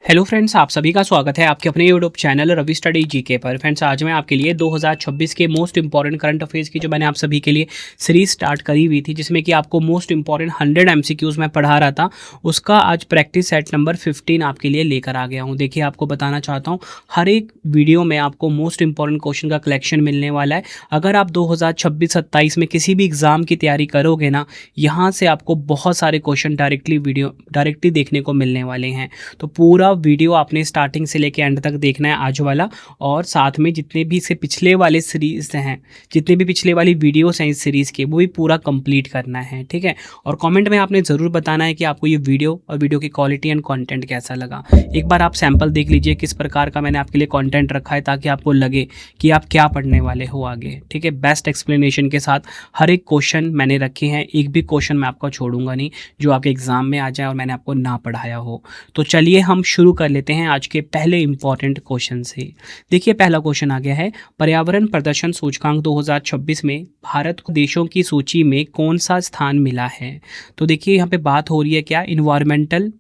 Hello friends, आप सभी का स्वागत है आपके अपने YouTube channel Ravi study GK पर। फ्रेंड्स, आज मैं आपके लिए 2026 के मोस्ट इंपॉर्टेंट करंट अफेयर्स की जो मैंने आप सभी के लिए सीरीज स्टार्ट करी हुई थी, जिसमें कि आपको मोस्ट इंपॉर्टेंट 100 एमसीक्यूज मैं पढ़ा रहा था, उसका आज प्रैक्टिस सेट नंबर 15 आपके लिए लेकर आ गया हूँ। देखिए, आपको बताना चाहता हूँ, हर एक वीडियो में आपको मोस्ट इंपॉर्टेंट क्वेश्चन का कलेक्शन मिलने वाला है। अगर आप 2026-27 में किसी भी एग्जाम की तैयारी करोगे ना, यहाँ से आपको बहुत सारे क्वेश्चन डायरेक्टली देखने को मिलने वाले हैं। तो पूरा वीडियो आपने स्टार्टिंग से लेके एंड तक देखना है आज वाला, और साथ में जितने भी इससे पिछले वाले सीरीज हैं, जितने भी पिछले वाली वीडियोस हैं इस सीरीज़ के, वो भी पूरा कंप्लीट करना है, ठीक है। और कमेंट में आपने ज़रूर बताना है कि आपको ये वीडियो और वीडियो की क्वालिटी एंड कंटेंट कैसा लगा। एक बार आप सैंपल देख लीजिए किस प्रकार का मैंने आपके लिए कंटेंट रखा है, ताकि आपको लगे कि आप क्या पढ़ने वाले हो आगे, ठीक है। बेस्ट एक्सप्लेनेशन के साथ हर एक क्वेश्चन मैंने रखे हैं, एक भी क्वेश्चन मैं आपको छोड़ूंगा नहीं जो आपके एग्जाम में आ जाए और मैंने आपको ना पढ़ाया हो। तो चलिए हम शुरू कर लेते हैं आज के पहले इंपॉर्टेंट क्वेश्चन से। देखिए, पहला क्वेश्चन आ गया है, पर्यावरण प्रदर्शन सूचकांक 2026 में भारत को देशों की सूची में कौन सा स्थान मिला है। तो देखिए, यहाँ पे बात हो रही है क्या, इन्वायरमेंटल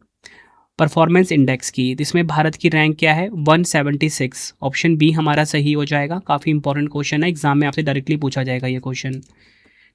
परफॉर्मेंस इंडेक्स की। इसमें भारत की रैंक क्या है, 176। ऑप्शन बी हमारा सही हो जाएगा। काफ़ी इंपॉर्टेंट क्वेश्चन है, एग्जाम में आपसे डायरेक्टली पूछा जाएगा ये क्वेश्चन।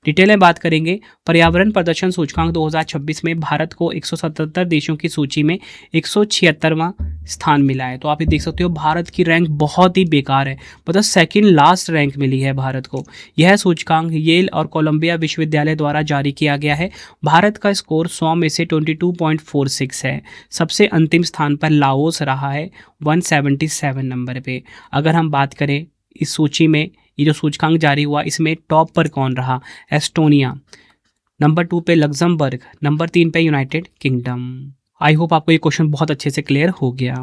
डिटेल में बात करेंगे, पर्यावरण प्रदर्शन सूचकांक 2026 में भारत को 177 देशों की सूची में 176वां स्थान मिला है। तो आप ये देख सकते हो, भारत की रैंक बहुत ही बेकार है, मतलब सेकंड लास्ट रैंक मिली है भारत को। यह सूचकांक येल और कोलंबिया विश्वविद्यालय द्वारा जारी किया गया है। भारत का स्कोर 100 में से 22.46 है। सबसे अंतिम स्थान पर लाओस रहा है 177 नंबर पे। अगर हम बात करें इस सूची में, ये जो सूचकांक जारी हुआ, इसमें टॉप पर कौन रहा, एस्टोनिया, नंबर 2 पे लग्जमबर्ग, नंबर 3 पे यूनाइटेड किंगडम। आई होप आपको ये क्वेश्चन बहुत अच्छे से क्लियर हो गया।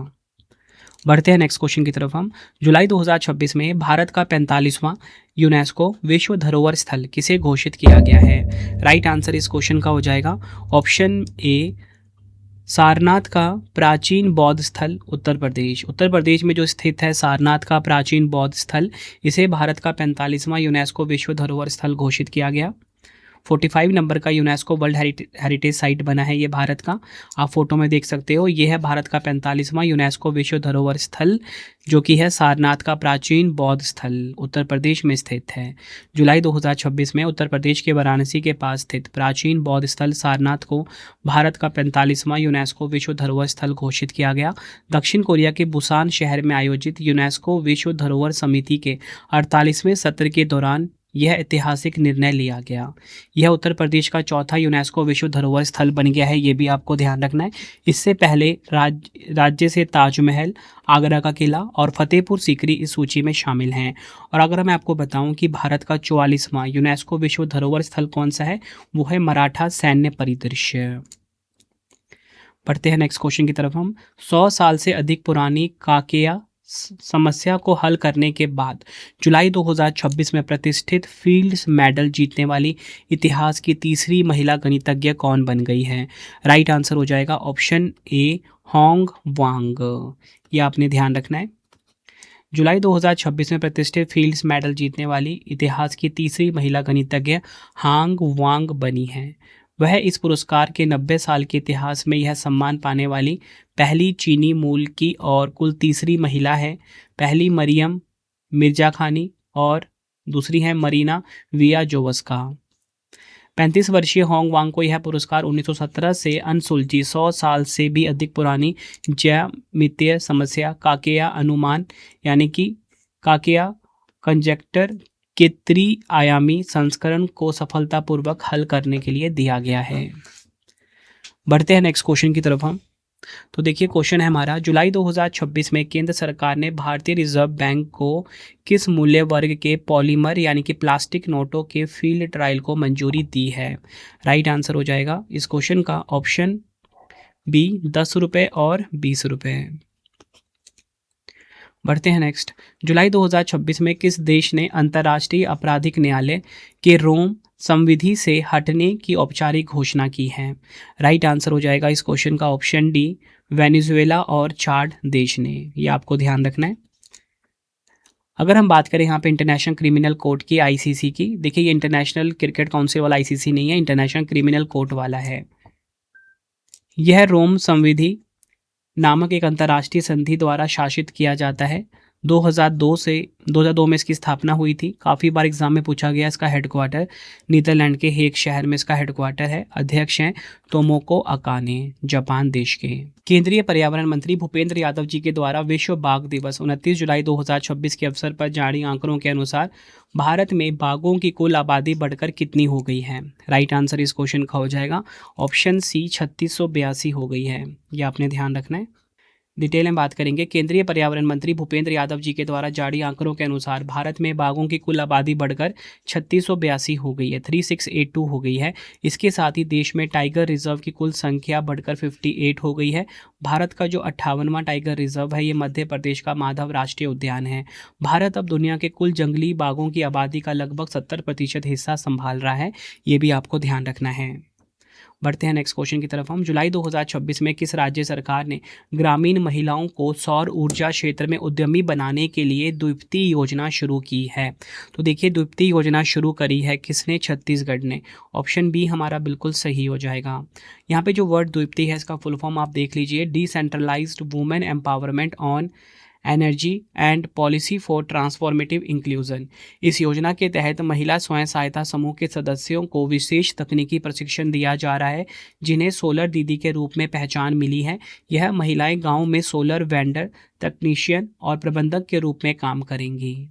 बढ़ते हैं नेक्स्ट क्वेश्चन की तरफ हम। जुलाई 2026 में भारत का 45वां यूनेस्को विश्व धरोहर स्थल किसे घोषित किया गया है। राइट आंसर इस क्वेश्चन का हो जाएगा ऑप्शन ए, सारनाथ का प्राचीन बौद्ध स्थल, उत्तर प्रदेश। उत्तर प्रदेश में जो स्थित है सारनाथ का प्राचीन बौद्ध स्थल, इसे भारत का 45वां यूनेस्को विश्व धरोहर स्थल घोषित किया गया। 45 नंबर का यूनेस्को वर्ल्ड हेरिटेज साइट बना है ये भारत का। आप फोटो में देख सकते हो, ये है भारत का 45वां यूनेस्को विश्व धरोहर स्थल, जो कि है सारनाथ का प्राचीन बौद्ध स्थल, उत्तर प्रदेश में स्थित है। जुलाई 2026 में उत्तर प्रदेश के वाराणसी के पास स्थित प्राचीन बौद्ध स्थल सारनाथ को भारत का 45वां यूनेस्को विश्व धरोहर स्थल घोषित किया गया। दक्षिण कोरिया के बुसान शहर में आयोजित यूनेस्को विश्व धरोहर समिति के 48वें सत्र के दौरान यह ऐतिहासिक निर्णय लिया गया। यह उत्तर प्रदेश का चौथा यूनेस्को विश्व धरोहर स्थल बन गया है, ये भी आपको ध्यान रखना है। इससे पहले राज्य से ताजमहल, आगरा का किला और फतेहपुर सीकरी इस सूची में शामिल हैं। और अगर मैं आपको बताऊं कि भारत का 44वां यूनेस्को विश्व धरोहर स्थल कौन सा है, वो है मराठा सैन्य परिदृश्य। पढ़ते हैं नेक्स्ट क्वेश्चन की तरफ हम। 100 साल से अधिक पुरानी काकेया समस्या को हल करने के बाद जुलाई 2026 में प्रतिष्ठित फील्ड्स मेडल जीतने वाली इतिहास की तीसरी महिला गणितज्ञ कौन बन गई है। राइट आंसर हो जाएगा ऑप्शन ए, होंग वांग। ये आपने ध्यान रखना है। जुलाई 2026 में प्रतिष्ठित फील्ड्स मेडल जीतने वाली इतिहास की तीसरी महिला गणितज्ञ हांग वांग बनी है। वह इस पुरस्कार के 90 साल के इतिहास में यह सम्मान पाने वाली पहली चीनी मूल की और कुल तीसरी महिला है। पहली मरियम मिर्जा खानी और दूसरी है मरीना वियाजोवस्का। 35 वर्षीय होंग वांग को यह पुरस्कार 1917 से अनसुलझी 100 साल से भी अधिक पुरानी ज्यामितीय समस्या काकेया अनुमान, यानी कि काकेया कंजेक्टर के त्रिआयामी संस्करण को सफलतापूर्वक हल करने के लिए दिया गया है। बढ़ते हैं नेक्स्ट क्वेश्चन की तरफ हम। तो देखिए, क्वेश्चन है हमारा, जुलाई 2026 में केंद्र सरकार ने भारतीय रिजर्व बैंक को किस मूल्य वर्ग के पॉलीमर यानी कि प्लास्टिक नोटों के फील्ड ट्रायल को मंजूरी दी है। राइट आंसर हो जाएगा इस क्वेश्चन का ऑप्शन बी, 10 रुपये और 20 रुपये। बढ़ते हैं नेक्स्ट। जुलाई 2026 में किस देश ने अंतर्राष्ट्रीय आपराधिक न्यायालय के रोम संविधि से हटने की औपचारिक घोषणा की है। राइट आंसर हो जाएगा इस क्वेश्चन का ऑप्शन डी, वेनेजुएला और चाड देश ने। ये आपको ध्यान रखना है। अगर हम बात करें यहाँ पे इंटरनेशनल क्रिमिनल कोर्ट की, आईसीसी की, देखिए ये इंटरनेशनल क्रिकेट काउंसिल वाला आईसीसी नहीं है, इंटरनेशनल क्रिमिनल कोर्ट वाला है। यह रोम संविधि नामक एक अंतर्राष्ट्रीय संधि द्वारा शासित किया जाता है। 2002 में इसकी स्थापना हुई थी। काफ़ी बार एग्जाम में पूछा गया। इसका हेडक्वार्टर नीदरलैंड के हेग शहर में इसका हेडक्वार्टर है। अध्यक्ष हैं तोमोको अकाने, जापान देश के। केंद्रीय पर्यावरण मंत्री भूपेंद्र यादव जी के द्वारा विश्व बाघ दिवस 29 जुलाई 2026 के अवसर पर जारी आंकड़ों के अनुसार भारत में बाघों की कुल आबादी बढ़कर कितनी हो गई है? राइट आंसर इस क्वेश्चन का हो जाएगा ऑप्शन सी 3682 हो गई है। ये आपने ध्यान रखना है। डिटेल में बात करेंगे। केंद्रीय पर्यावरण मंत्री भूपेंद्र यादव जी के द्वारा जारी आंकड़ों के अनुसार भारत में बाघों की कुल आबादी बढ़कर 3682 हो गई है, 3682 हो गई है। इसके साथ ही देश में टाइगर रिजर्व की कुल संख्या बढ़कर 58 हो गई है। भारत का जो 58वां टाइगर रिजर्व है ये मध्य प्रदेश का माधव राष्ट्रीय उद्यान है। भारत अब दुनिया के कुल जंगली बाघों की आबादी का लगभग 70% हिस्सा संभाल रहा है। ये भी आपको ध्यान रखना है। बढ़ते हैं नेक्स्ट क्वेश्चन की तरफ हम। जुलाई 2026 में किस राज्य सरकार ने ग्रामीण महिलाओं को सौर ऊर्जा क्षेत्र में उद्यमी बनाने के लिए द्विपक्षीय योजना शुरू की है? तो देखिए द्विपक्षीय योजना शुरू करी है किसने? छत्तीसगढ़ ने। ऑप्शन बी हमारा बिल्कुल सही हो जाएगा। यहाँ पे जो वर्ड द्विपक्षीय है इसका फुल फॉर्म आप देख लीजिए, decentralized women empowerment on energy and policy for transformative inclusion. इस योजना के तहत महिला स्वयं सहायता समूह के सदस्यों को विशेष तकनीकी प्रशिक्षण दिया जा रहा है जिन्हें सोलर दीदी के रूप में पहचान मिली है। यह महिलाएं गांव में सोलर वेंडर, तकनीशियन और प्रबंधक के रूप में काम करेंगी।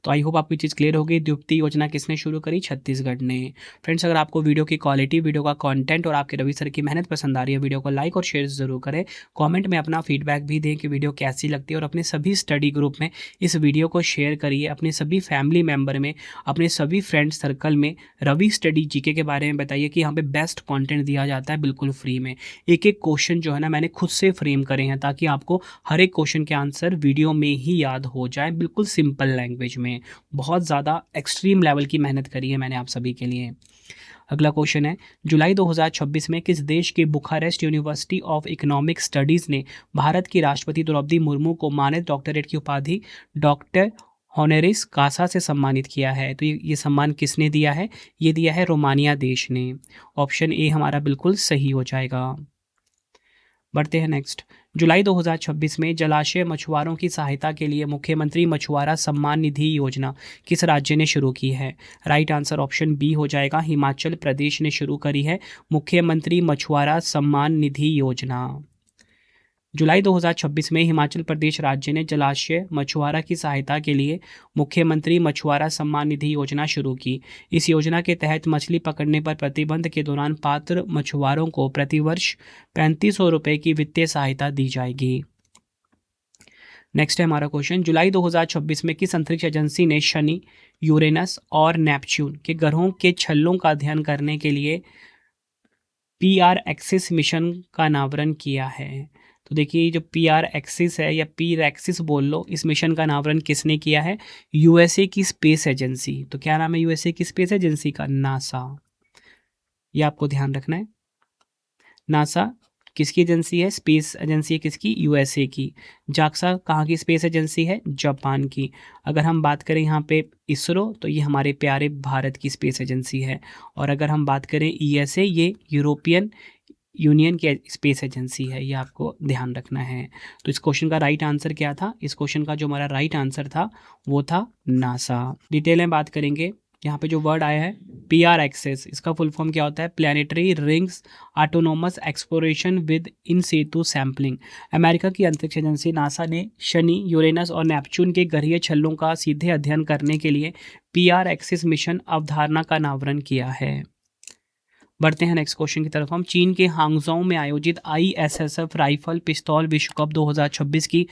तो आई होप आपकी चीज़ क्लियर हो गई। द्विपक्षीय योजना किसने शुरू करी? छत्तीसगढ़ ने। फ्रेंड्स अगर आपको वीडियो की क्वालिटी, वीडियो का कंटेंट और आपके रवि सर की मेहनत पसंद आ रही है, वीडियो को लाइक और शेयर जरूर करें। कमेंट में अपना फीडबैक भी दें कि वीडियो कैसी लगती है और अपने सभी स्टडी ग्रुप में इस वीडियो को शेयर करिए। अपने सभी फैमिली मेम्बर में, अपने सभी फ्रेंड सर्कल में रवि स्टडी जीके के बारे में बताइए कि यहाँ पे बेस्ट कॉन्टेंट दिया जाता है बिल्कुल फ्री में। एक एक क्वेश्चन जो है ना मैंने खुद से फ्रेम करे हैं ताकि आपको हर एक क्वेश्चन के आंसर वीडियो में ही याद हो जाए, बिल्कुल सिंपल लैंग्वेज में। बहुत ज़्यादा एक्सट्रीम लेवल की मेहनत करी है मैंने आप सभी के लिए। अगला क्वेश्चन है, जुलाई 2026 में किस देश के Bucharest university of economic studies ने भारत की राष्ट्रपति द्रौपदी मुर्मू को मानद डॉक्टरेट की उपाधि डॉक्टर हॉनरिस कासा से सम्मानित किया है? तो ये सम्मान किसने दिया है? ये दिया है रोमानिया देश ने। ऑप्शन ए हमारा बिल्कुल सही हो जाएगा। बढ़ते हैं नेक्स्ट। जुलाई 2026 में जलाशय मछुआरों की सहायता के लिए मुख्यमंत्री मछुआरा सम्मान निधि योजना किस राज्य ने शुरू की है? राइट आंसर ऑप्शन बी हो जाएगा, हिमाचल प्रदेश ने शुरू करी है मुख्यमंत्री मछुआरा सम्मान निधि योजना। जुलाई 2026 में हिमाचल प्रदेश राज्य ने जलाशय मछुआरा की सहायता के लिए मुख्यमंत्री मछुआरा सम्मान निधि योजना शुरू की। इस योजना के तहत मछली पकड़ने पर प्रतिबंध के दौरान पात्र मछुआरों को प्रतिवर्ष 3500 रुपये की वित्तीय सहायता दी जाएगी। नेक्स्ट है हमारा क्वेश्चन, जुलाई 2026 में किस अंतरिक्ष एजेंसी ने शनि, यूरेनस और नेपच्यून के ग्रहों के छल्लों का अध्ययन करने के लिए PR एक्सिस मिशन का अनावरण किया है? तो देखिए जो PR एक्सिस है या पी एक्सिस बोल लो, इस मिशन का अनावरण किसने किया है? USA की स्पेस एजेंसी। तो क्या नाम है USA की स्पेस एजेंसी का? नासा। ये आपको ध्यान रखना है। नासा किसकी एजेंसी है? स्पेस एजेंसी है किसकी? USA की। जाक्सा कहाँ की स्पेस एजेंसी है? जापान की। अगर हम बात करें यहाँ पे इसरो, तो ये हमारे प्यारे भारत की स्पेस एजेंसी है। और अगर हम बात करें ESA, ये यूरोपियन यूनियन की स्पेस एजेंसी है। ये आपको ध्यान रखना है। तो इस क्वेश्चन का राइट आंसर क्या था? इस क्वेश्चन का जो हमारा राइट आंसर था वो था नासा। डिटेल में बात करेंगे। यहाँ पे जो वर्ड आया है PR एक्सेस, इसका फुल फॉर्म क्या होता है? Planetary rings autonomous exploration with in Setu sampling. America की अंतरिक्ष एजेंसी नासा ने शनि, यूरेनस और नेपच्यून के ग्रहीय छल्लों का सीधे अध्ययन करने के लिए PR एक्सेस मिशन अवधारणा का अनावरण किया है। बढ़ते हैं नेक्स्ट क्वेश्चन की तरफ हम। चीन के हांगझोउ में आयोजित ISSF राइफल पिस्तौल विश्व कप 2026 की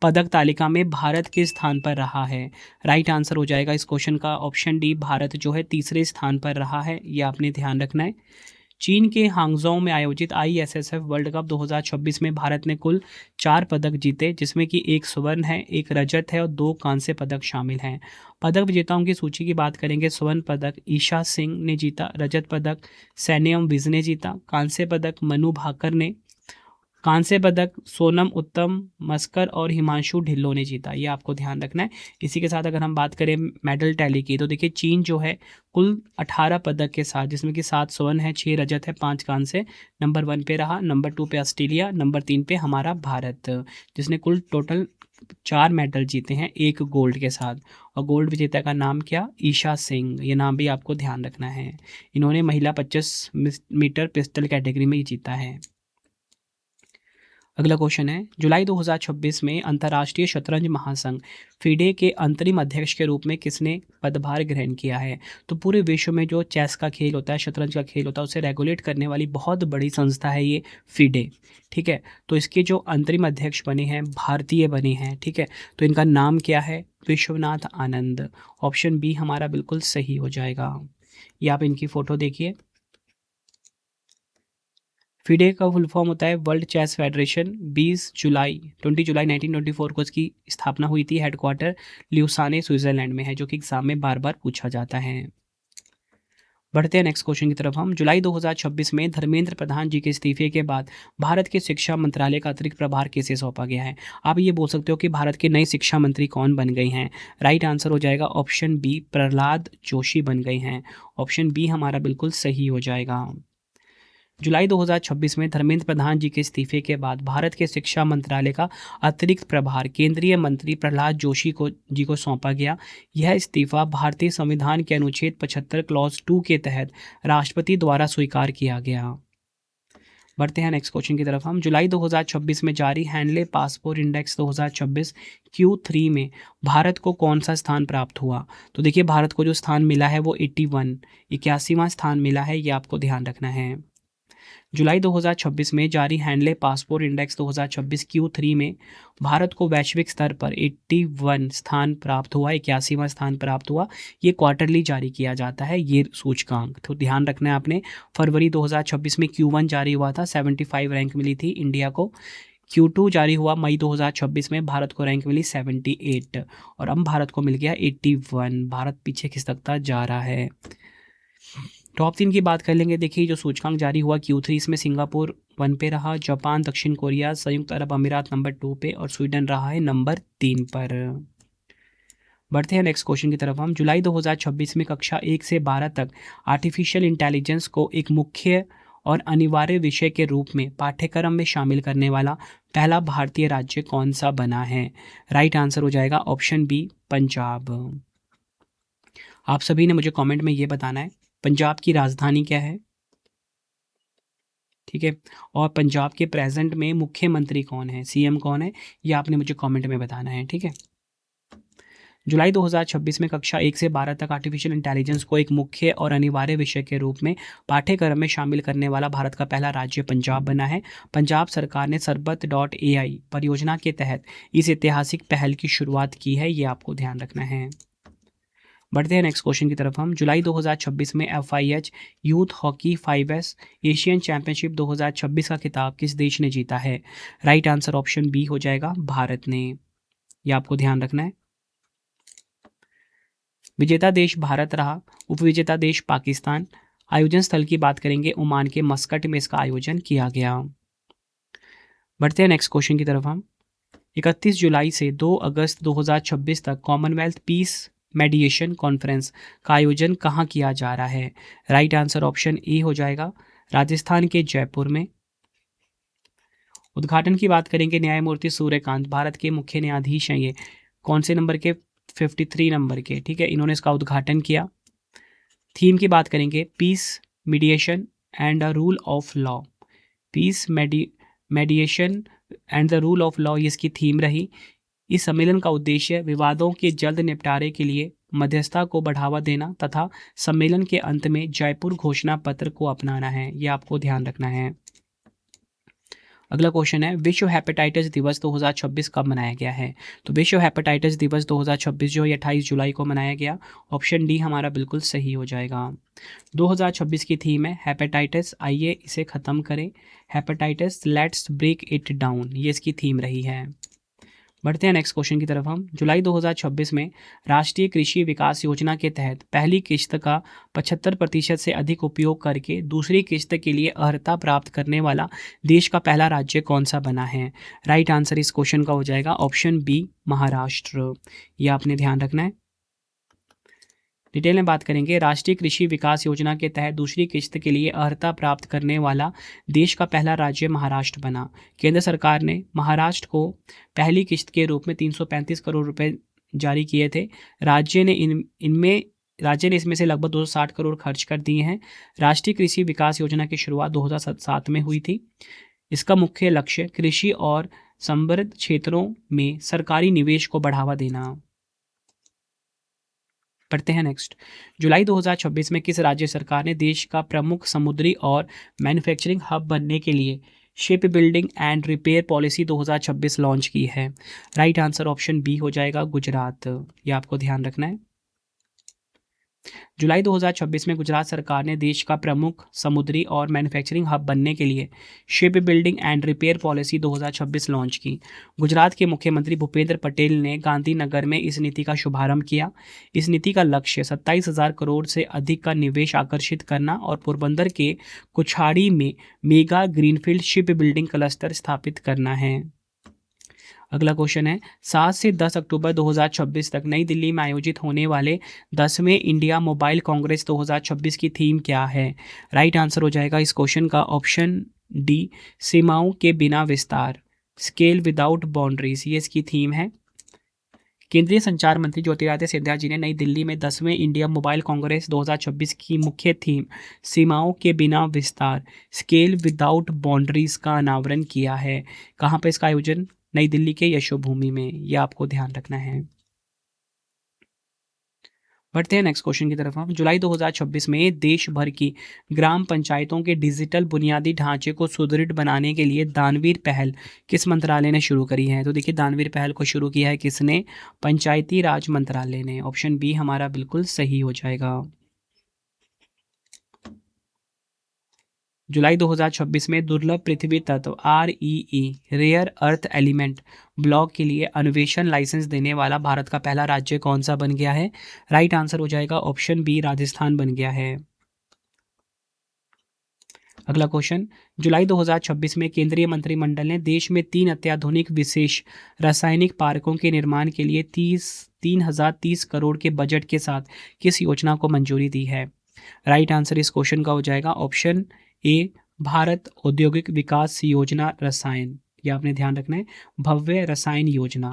पदक तालिका में भारत किस स्थान पर रहा है? राइट आंसर हो जाएगा इस क्वेश्चन का ऑप्शन डी, भारत जो है तीसरे स्थान पर रहा है। ये आपने ध्यान रखना है। चीन के हांगझोउ में आयोजित ISSF वर्ल्ड कप 2026 में भारत ने कुल 4 पदक जीते, जिसमें कि 1 स्वर्ण है, 1 रजत है और 2 कांस्य पदक शामिल हैं। पदक विजेताओं की सूची की बात करेंगे। स्वर्ण पदक ईशा सिंह ने जीता, रजत पदक सैन्यम विज ने जीता, कांस्य पदक मनु भाकर ने कांस्य पदक सोनम उत्तम मस्कर और हिमांशु ढिल्लों ने जीता, ये आपको ध्यान रखना है। इसी के साथ अगर हम बात करें मेडल टैली की, तो देखिए चीन जो है कुल 18 पदक के साथ, जिसमें कि 7 स्वर्ण है, 6 रजत है, 5 कांस्य, नंबर 1 पे रहा। नंबर 2 पे ऑस्ट्रेलिया, नंबर 3 पे हमारा भारत, जिसने कुल टोटल 4 मेडल जीते हैं, 1 गोल्ड के साथ। और गोल्ड विजेता का नाम क्या? ईशा सिंह, ये नाम भी आपको ध्यान रखना है। इन्होंने महिला 25 मीटर पिस्टल कैटेगरी में जीता है। अगला क्वेश्चन है, जुलाई 2026 में अंतर्राष्ट्रीय शतरंज महासंघ फीडे के अंतरिम अध्यक्ष के रूप में किसने पदभार ग्रहण किया है? तो पूरे विश्व में जो चेस का खेल होता है, शतरंज का खेल होता है, उसे रेगुलेट करने वाली बहुत बड़ी संस्था है ये फीडे। ठीक है, तो इसके जो अंतरिम अध्यक्ष बने हैं भारतीय बने हैं। ठीक है, तो इनका नाम क्या है? विश्वनाथ आनंद। ऑप्शन बी हमारा बिल्कुल सही हो जाएगा। ये आप इनकी फोटो देखिए। फिडे का फुल फॉर्म होता है वर्ल्ड चेस फेडरेशन। 20 जुलाई 1924 को इसकी स्थापना हुई थी। हेडक्वार्टर ल्यूसाने स्विट्जरलैंड में है, जो कि एग्जाम में बार बार पूछा जाता है। बढ़ते हैं नेक्स्ट क्वेश्चन की तरफ हम। जुलाई 2026 में धर्मेंद्र प्रधान जी के इस्तीफे के बाद भारत के शिक्षा मंत्रालय का अतिरिक्त प्रभार किसे सौंपा गया है? आप ये बोल सकते हो कि भारत के नए शिक्षा मंत्री कौन बन गए हैं। राइट आंसर हो जाएगा ऑप्शन बी, प्रहलाद जोशी बन गए हैं। ऑप्शन बी हमारा बिल्कुल सही हो जाएगा। जुलाई 2026 में धर्मेंद्र प्रधान जी के इस्तीफे के बाद भारत के शिक्षा मंत्रालय का अतिरिक्त प्रभार केंद्रीय मंत्री प्रहलाद जोशी को सौंपा गया। यह इस्तीफा भारतीय संविधान के अनुच्छेद 75 क्लॉज 2 के तहत राष्ट्रपति द्वारा स्वीकार किया गया। बढ़ते हैं नेक्स्ट क्वेश्चन की तरफ हम। जुलाई 2026 में जारी हैंडले पासपोर्ट इंडेक्स 2026 Q3 में भारत को कौन सा स्थान प्राप्त हुआ? तो देखिए भारत को जो स्थान मिला है वो 81वां स्थान मिला है, ये आपको ध्यान रखना है। जुलाई 2026 में जारी हैंडले पासपोर्ट इंडेक्स 2026 Q3 में भारत को वैश्विक स्तर पर 81 स्थान प्राप्त हुआ, 81वां स्थान प्राप्त हुआ। ये क्वार्टरली जारी किया जाता है ये सूचकांक, तो ध्यान रखना है आपने। फरवरी 2026 में Q1 जारी हुआ था, 75 रैंक मिली थी इंडिया को। Q2 जारी हुआ मई 2026 में, भारत को रैंक मिली 78 और अब भारत को मिल गया 81। भारत पीछे खिसकता जा रहा है। टॉप 3 की बात कर लेंगे। देखिए जो सूचकांक जारी हुआ Q3, इसमें सिंगापुर 1 पे रहा, जापान, दक्षिण कोरिया, संयुक्त अरब अमीरात नंबर 2 पे और स्वीडन रहा है नंबर 3 पर। बढ़ते हैं नेक्स्ट क्वेश्चन की तरफ हम। जुलाई 2026 में कक्षा 1 से 12 तक आर्टिफिशियल इंटेलिजेंस को एक मुख्य और अनिवार्य विषय के रूप में पाठ्यक्रम में शामिल करने वाला पहला भारतीय राज्य कौन सा बना है? राइट आंसर हो जाएगा ऑप्शन बी, पंजाब। आप सभी ने मुझे कमेंट में ये बताना है पंजाब की राजधानी क्या है। ठीक है, और पंजाब के प्रेजेंट में मुख्यमंत्री कौन है, सीएम कौन है, ये आपने मुझे कमेंट में बताना है। ठीक है, जुलाई 2026 में कक्षा 1 से 12 तक आर्टिफिशियल इंटेलिजेंस को एक मुख्य और अनिवार्य विषय के रूप में पाठ्यक्रम में शामिल करने वाला भारत का पहला राज्य पंजाब बना है। पंजाब सरकार ने सरबत.ai परियोजना के तहत इस ऐतिहासिक पहल की शुरुआत की है, ये आपको ध्यान रखना है। बढ़ते हैं नेक्स्ट क्वेश्चन की तरफ हम। जुलाई 2026 में FIH youth hockey 5S Asian championship 2026 का खिताब किस देश ने जीता है? राइट आंसर ऑप्शन बी हो जाएगा, भारत ने। यह आपको ध्यान रखना है। विजेता देश भारत रहा, उपविजेता देश पाकिस्तान। आयोजन स्थल की बात करेंगे, ओमान के मस्कट में इसका आयोजन किया गया। बढ़ते हैं नेक्स्ट क्वेश्चन की तरफ हम। 31 जुलाई से 2 अगस्त 2026 तक कॉमनवेल्थ पीस मेडिएशन कॉन्फ्रेंस का आयोजन कहाँ किया जा रहा है? राइट आंसर ऑप्शन ए हो जाएगा, राजस्थान के जयपुर में। उद्घाटन की बात करेंगे, न्यायमूर्ति सूर्यकांत भारत के मुख्य न्यायाधीश हैं। ये कौन से नंबर के? 53 नंबर के। ठीक है, इन्होंने इसका उद्घाटन किया। थीम की बात करेंगे, peace mediation and the rule of law. Peace mediation and the rule of law, ये इसकी थीम रही। इस सम्मेलन का उद्देश्य विवादों के जल्द निपटारे के लिए मध्यस्थता को बढ़ावा देना तथा सम्मेलन के अंत में जयपुर घोषणा पत्र को अपनाना है, यह आपको ध्यान रखना है। अगला क्वेश्चन है, विश्व हेपेटाइटिस दिवस 2026 कब मनाया गया है? तो विश्व हेपेटाइटिस दिवस 2026 जो 28 जुलाई को मनाया गया। ऑप्शन डी हमारा बिल्कुल सही हो जाएगा। 2026 की थीम है हेपेटाइटिस, आइए इसे ख़त्म करें। Hepatitis let's break it down, ये इसकी थीम रही है। बढ़ते हैं नेक्स्ट क्वेश्चन की तरफ हम। जुलाई 2026 में राष्ट्रीय कृषि विकास योजना के तहत पहली किश्त का 75% से अधिक उपयोग करके दूसरी किश्त के लिए अर्हता प्राप्त करने वाला देश का पहला राज्य कौन सा बना है? राइट आंसर इस क्वेश्चन का हो जाएगा ऑप्शन बी, महाराष्ट्र। यह आपने ध्यान रखना है। डिटेल में बात करेंगे। राष्ट्रीय कृषि विकास योजना के तहत दूसरी किश्त के लिए अर्हता प्राप्त करने वाला देश का पहला राज्य महाराष्ट्र बना। केंद्र सरकार ने महाराष्ट्र को पहली किश्त के रूप में 335 करोड़ रुपए जारी किए थे। राज्य ने इसमें से लगभग 260 करोड़ खर्च कर दिए हैं। राष्ट्रीय कृषि विकास योजना की शुरुआत 2007 में हुई थी। इसका मुख्य लक्ष्य कृषि और संबद्ध क्षेत्रों में सरकारी निवेश को बढ़ावा देना। पढ़ते हैं नेक्स्ट। जुलाई 2026 में किस राज्य सरकार ने देश का प्रमुख समुद्री और मैन्युफैक्चरिंग हब बनने के लिए ship building and repair policy 2026 launch की है? राइट आंसर ऑप्शन बी हो जाएगा, गुजरात। ये आपको ध्यान रखना है। जुलाई 2026 में गुजरात सरकार ने देश का प्रमुख समुद्री और मैन्युफैक्चरिंग हब बनने के लिए ship building and repair policy 2026 launch की। गुजरात के मुख्यमंत्री भूपेंद्र पटेल ने गांधीनगर में इस नीति का शुभारंभ किया। इस नीति का लक्ष्य 27,000 करोड़ से अधिक का निवेश आकर्षित करना और पोरबंदर के कुछाड़ी में mega greenfield ship building cluster स्थापित करना है। अगला क्वेश्चन है, 7 से 10 अक्टूबर 2026 तक नई दिल्ली में आयोजित होने वाले 10वें इंडिया मोबाइल कांग्रेस 2026 की थीम क्या है? राइट आंसर हो जाएगा इस क्वेश्चन का ऑप्शन डी, सीमाओं के बिना विस्तार, स्केल विदाउट बाउंड्रीज। ये इसकी थीम है। केंद्रीय संचार मंत्री ज्योतिरादित्य सिंधिया जी ने नई दिल्ली में 10वें इंडिया मोबाइल कांग्रेस 2026 की मुख्य थीम सीमाओं के बिना विस्तार, स्केल विदाउट बाउंड्रीज का अनावरण किया है। कहाँ पर इसका आयोजन? नई दिल्ली के यशोभूमि में। यह आपको ध्यान रखना है। बढ़ते हैं नेक्स्ट क्वेश्चन की तरफ हम। जुलाई 2026 में देश भर की ग्राम पंचायतों के डिजिटल बुनियादी ढांचे को सुदृढ़ बनाने के लिए दानवीर पहल किस मंत्रालय ने शुरू करी है? तो देखिए, दानवीर पहल को शुरू किया है किसने? पंचायती राज मंत्रालय ने। ऑप्शन बी हमारा बिल्कुल सही हो जाएगा। जुलाई 2026 में दुर्लभ पृथ्वी तत्व REE rare earth element block के लिए अन्वेषण लाइसेंस देने वाला भारत का पहला राज्य कौन सा बन गया है? राइट आंसर हो जाएगा ऑप्शन बी, राजस्थान बन गया है। अगला क्वेश्चन, जुलाई 2026 में केंद्रीय मंत्रिमंडल ने देश में 3 अत्याधुनिक विशेष रासायनिक पार्कों के निर्माण के लिए 3,030 करोड़ के बजट के साथ किस योजना को मंजूरी दी है? राइट आंसर इस क्वेश्चन का हो जाएगा ऑप्शन ए, भारत औद्योगिक विकास योजना रसायन। ये आपने ध्यान रखना है, भव्य रसायन योजना।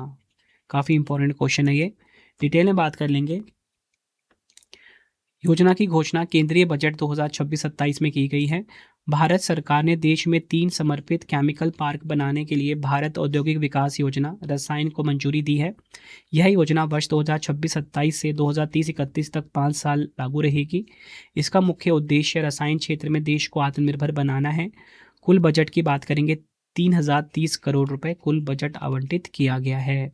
काफ़ी इंपॉर्टेंट क्वेश्चन है ये। डिटेल में बात कर लेंगे। योजना की घोषणा केंद्रीय बजट 2026-27 में की गई है। भारत सरकार ने देश में 3 समर्पित केमिकल पार्क बनाने के लिए भारत औद्योगिक विकास योजना रसायन को मंजूरी दी है। यह योजना वर्ष 2026-27 से 2030-31 तक 5 साल लागू रहेगी। इसका मुख्य उद्देश्य रसायन क्षेत्र में देश को आत्मनिर्भर बनाना है। कुल बजट की बात करेंगे, 3,030 करोड़ रुपए कुल बजट आवंटित किया गया है।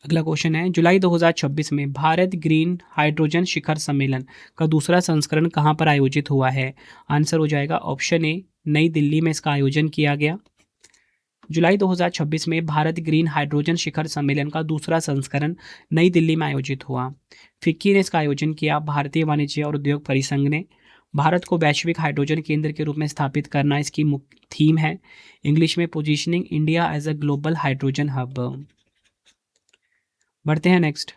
अगला क्वेश्चन है, जुलाई 2026 में भारत ग्रीन हाइड्रोजन शिखर सम्मेलन का दूसरा संस्करण कहां पर आयोजित हुआ है? आंसर हो जाएगा ऑप्शन ए, नई दिल्ली में इसका आयोजन किया गया। जुलाई 2026 में भारत ग्रीन हाइड्रोजन शिखर सम्मेलन का दूसरा संस्करण नई दिल्ली में आयोजित हुआ। फिक्की ने इसका आयोजन किया। भारतीय वाणिज्य और उद्योग परिसंघ ने। भारत को वैश्विक हाइड्रोजन केंद्र के रूप में स्थापित करना इसकी मुख्य थीम है। इंग्लिश में positioning India as a global hydrogen hub. बढ़ते हैं नेक्स्ट।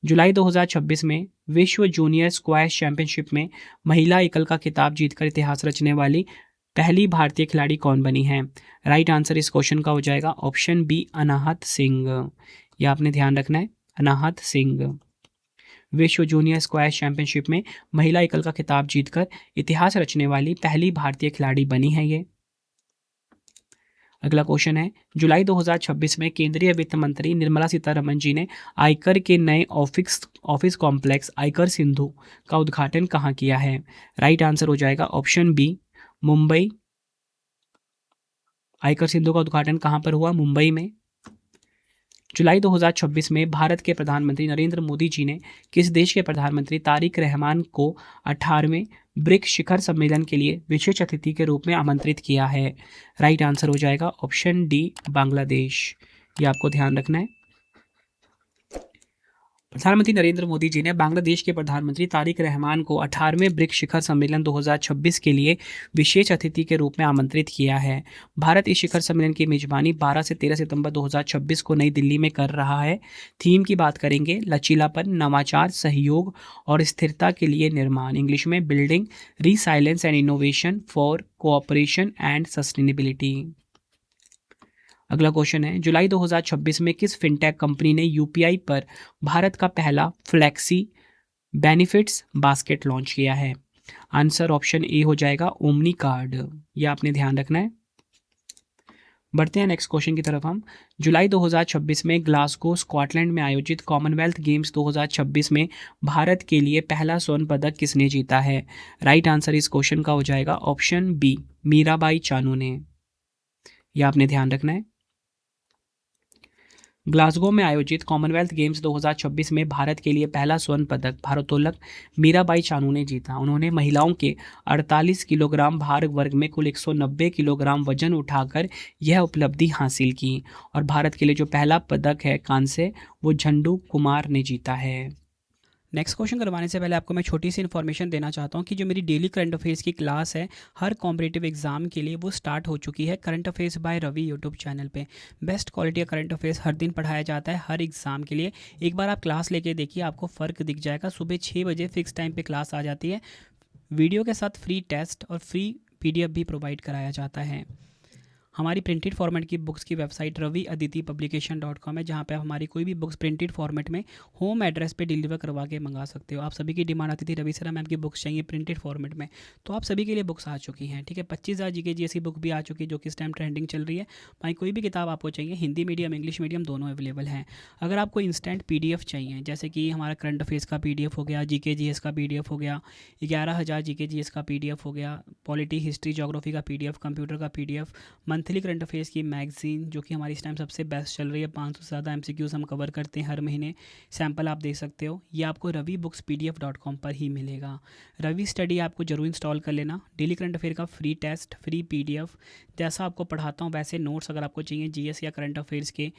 जुलाई 2026 में विश्व जूनियर स्क्वैश चैंपियनशिप में महिला एकल का खिताब जीतकर इतिहास रचने वाली पहली भारतीय खिलाड़ी कौन बनी है? राइट आंसर इस क्वेश्चन का हो जाएगा ऑप्शन बी, अनाहत सिंह। यह आपने ध्यान रखना है, अनाहत सिंह। विश्व जूनियर स्क्वैश चैंपियनशिप में महिला एकल का खिताब जीतकर इतिहास रचने वाली पहली भारतीय खिलाड़ी बनी है ये। अगला क्वेश्चन है, जुलाई 2026 में केंद्रीय वित्त मंत्री निर्मला सीतारमण जी ने आयकर के नए ऑफिस कॉम्प्लेक्स आयकर सिंधु का उद्घाटन कहाँ किया है? राइट आंसर हो जाएगा ऑप्शन बी, मुंबई। आयकर सिंधु का उद्घाटन कहाँ पर हुआ? मुंबई में। जुलाई 2026 में भारत के प्रधानमंत्री नरेंद्र मोदी जी ने किस देश के प्रधानमंत्री तारिक रहमान को 18वें ब्रिक्स शिखर सम्मेलन के लिए विशेष अतिथि के रूप में आमंत्रित किया है? राइट आंसर हो जाएगा ऑप्शन डी, बांग्लादेश। ये आपको ध्यान रखना है। प्रधानमंत्री नरेंद्र मोदी जी ने बांग्लादेश के प्रधानमंत्री तारिक रहमान को 18वें ब्रिक्स शिखर सम्मेलन 2026 के लिए विशेष अतिथि के रूप में आमंत्रित किया है। भारत इस शिखर सम्मेलन की मेजबानी 12 से 13 सितंबर 2026 को नई दिल्ली में कर रहा है। थीम की बात करेंगे, लचीलापन, नवाचार, सहयोग और स्थिरता के लिए निर्माण, इंग्लिश में building resilience and innovation for cooperation and sustainability. अगला क्वेश्चन है, जुलाई 2026 में किस फिनटेक कंपनी ने यूपीआई पर भारत का पहला फ्लैक्सी बेनिफिट्स बास्केट लॉन्च किया है? आंसर ऑप्शन ए हो जाएगा ओमनी कार्ड। यह आपने ध्यान रखना है। बढ़ते हैं नेक्स्ट क्वेश्चन की तरफ हम। जुलाई 2026 में ग्लासगो स्कॉटलैंड में आयोजित कॉमनवेल्थ गेम्स 2026 में भारत के लिए पहला स्वर्ण पदक किसने जीता है? राइट आंसर इस क्वेश्चन का हो जाएगा ऑप्शन बी, मीराबाई चानू ने। यह आपने ध्यान रखना है। ग्लासगो में आयोजित कॉमनवेल्थ गेम्स 2026 में भारत के लिए पहला स्वर्ण पदक भारोत्तोलक मीराबाई चानू ने जीता। उन्होंने महिलाओं के 48 किलोग्राम भार वर्ग में कुल 190 किलोग्राम वजन उठाकर यह उपलब्धि हासिल की। और भारत के लिए जो पहला पदक है कांस्य, वो झंडू कुमार ने जीता है। नेक्स्ट क्वेश्चन करवाने से पहले आपको मैं छोटी सी इन्फॉर्मेशन देना चाहता हूँ कि जो मेरी डेली करंट अफेयर्स की क्लास है हर कॉम्पिटिटिव एग्जाम के लिए, वो स्टार्ट हो चुकी है। Current affairs by Ravi YouTube channel पे बेस्ट क्वालिटी का करंट अफेयर्स हर दिन पढ़ाया जाता है हर एग्जाम के लिए। एक बार आप क्लास लेके देखिए, आपको फ़र्क दिख जाएगा। सुबह 6 बजे फिक्स टाइम पर क्लास आ जाती है। वीडियो के साथ फ्री टेस्ट और फ्री PDF भी प्रोवाइड कराया जाता है। हमारी प्रिंटेड फॉर्मेट की बुक्स की वेबसाइट raviaditipublication.com है, जहाँ पे आप हमारी कोई भी बुक्स प्रिंटेड फॉर्मेट में होम एड्रेस पे डिलीवर करवा के मंगा सकते हो। आप सभी की डिमांड आती थी रवि सर मैम की बुक्स चाहिए प्रिंटेड फॉर्मेट में, तो आप सभी के लिए बुक्स आ चुकी हैं। ठीक है, 25,000 GK GS की बुक भी आ चुकी है जो कि इस टाइम ट्रेंडिंग चल रही है। भाई कोई भी किताब आपको चाहिए, हिंदी मीडियम इंग्लिश मीडियम दोनों अवेलेबल हैं। अगर आपको इंस्टेंट PDF चाहिए, जैसे कि हमारा करंट अफेयर्स का PDF हो गया, GK GS का PDF हो गया, 11,000 GK GS का PDF हो गया, पॉलिटी हिस्ट्री जोग्राफी का PDF, कंप्यूटर का PDF, मंथली करंट अफेयर्स की मैगजीन जो कि हमारी इस टाइम सबसे बेस्ट चल रही है, 500 से ज़्यादा MCQs हम कवर करते हैं हर महीने, सैम्पल आप देख सकते हो। ये आपको ravibookspdf.com पर ही मिलेगा। रवि स्टडी आपको जरूर इंस्टॉल कर लेना। डेली करंट अफेयर का फ्री टेस्ट, फ्री PDF, जैसा आपको पढ़ाता हूँ वैसे नोट्स अगर आपको चाहिए GS या करंट अफेयर्स के,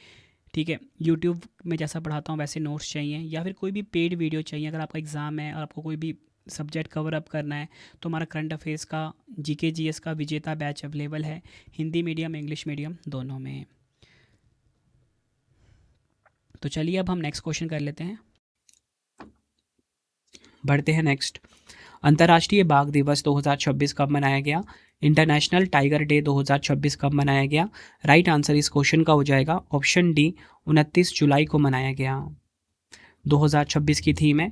ठीक है, यूट्यूब में जैसा पढ़ाता हूँ वैसे नोट्स चाहिए, या फिर कोई भी पेड वीडियो चाहिए, अगर आपका एग्ज़ाम है और आपको कोई भी सब्जेक्ट कवर अप करना है, तो हमारा करंट अफेयर्स का GK GS का विजेता बैच अवेलेबल है, हिंदी मीडियम इंग्लिश मीडियम दोनों में। तो चलिए अब हम नेक्स्ट क्वेश्चन कर लेते हैं। बढ़ते हैं नेक्स्ट। अंतर्राष्ट्रीय बाघ दिवस 2026 कब मनाया गया? इंटरनेशनल टाइगर डे 2026 कब मनाया गया? राइट आंसर इस क्वेश्चन का हो जाएगा ऑप्शन डी, 29 जुलाई को मनाया गया। 2026 की थीम है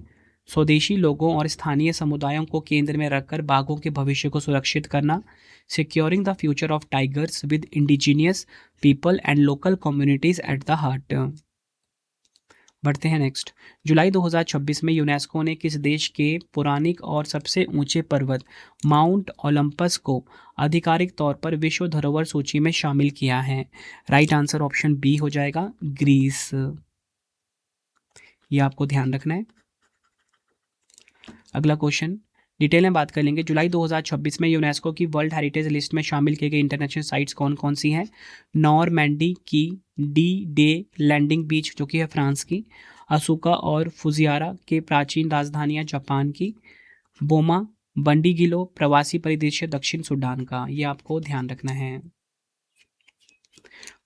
स्वदेशी लोगों और स्थानीय समुदायों को केंद्र में रखकर बाघों के भविष्य को सुरक्षित करना, securing the future of tigers with indigenous people and local communities at the heart. बढ़ते हैं नेक्स्ट। जुलाई 2026 में यूनेस्को ने किस देश के पौराणिक और सबसे ऊंचे पर्वत माउंट ओलंपस को आधिकारिक तौर पर विश्व धरोहर सूची में शामिल किया है? राइट आंसर ऑप्शन बी हो जाएगा ग्रीस। ये आपको ध्यान रखना है। अगला क्वेश्चन डिटेल में बात कर लेंगे। जुलाई 2026 में यूनेस्को की वर्ल्ड हेरिटेज लिस्ट में शामिल किए गए इंटरनेशनल साइट्स कौन कौन सी हैं? नॉरमैंडी की डी डे लैंडिंग बीच जो कि है फ्रांस की, असुका और फुजियारा के प्राचीन राजधानियां जापान की, बोमा बंडीगिलो प्रवासी परिदृश्य दक्षिण सूडान का। ये आपको ध्यान रखना है।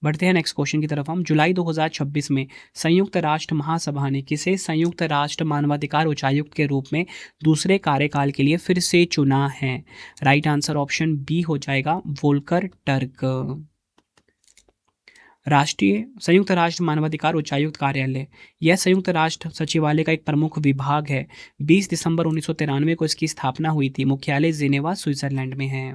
बढ़ते हैं नेक्स्ट क्वेश्चन की तरफ हम। जुलाई 2026 में संयुक्त राष्ट्र महासभा ने किसे संयुक्त राष्ट्र मानवाधिकार उच्चायुक्त के रूप में दूसरे कार्यकाल के लिए फिर से चुना है? राइट आंसर ऑप्शन बी हो जाएगा वोल्कर टर्क। राष्ट्रीय संयुक्त राष्ट्र मानवाधिकार उच्चायुक्त कार्यालय, यह संयुक्त राष्ट्र सचिवालय का एक प्रमुख विभाग है। 20 दिसंबर 1993 को इसकी स्थापना हुई थी। मुख्यालय जिनेवा स्विट्जरलैंड में है।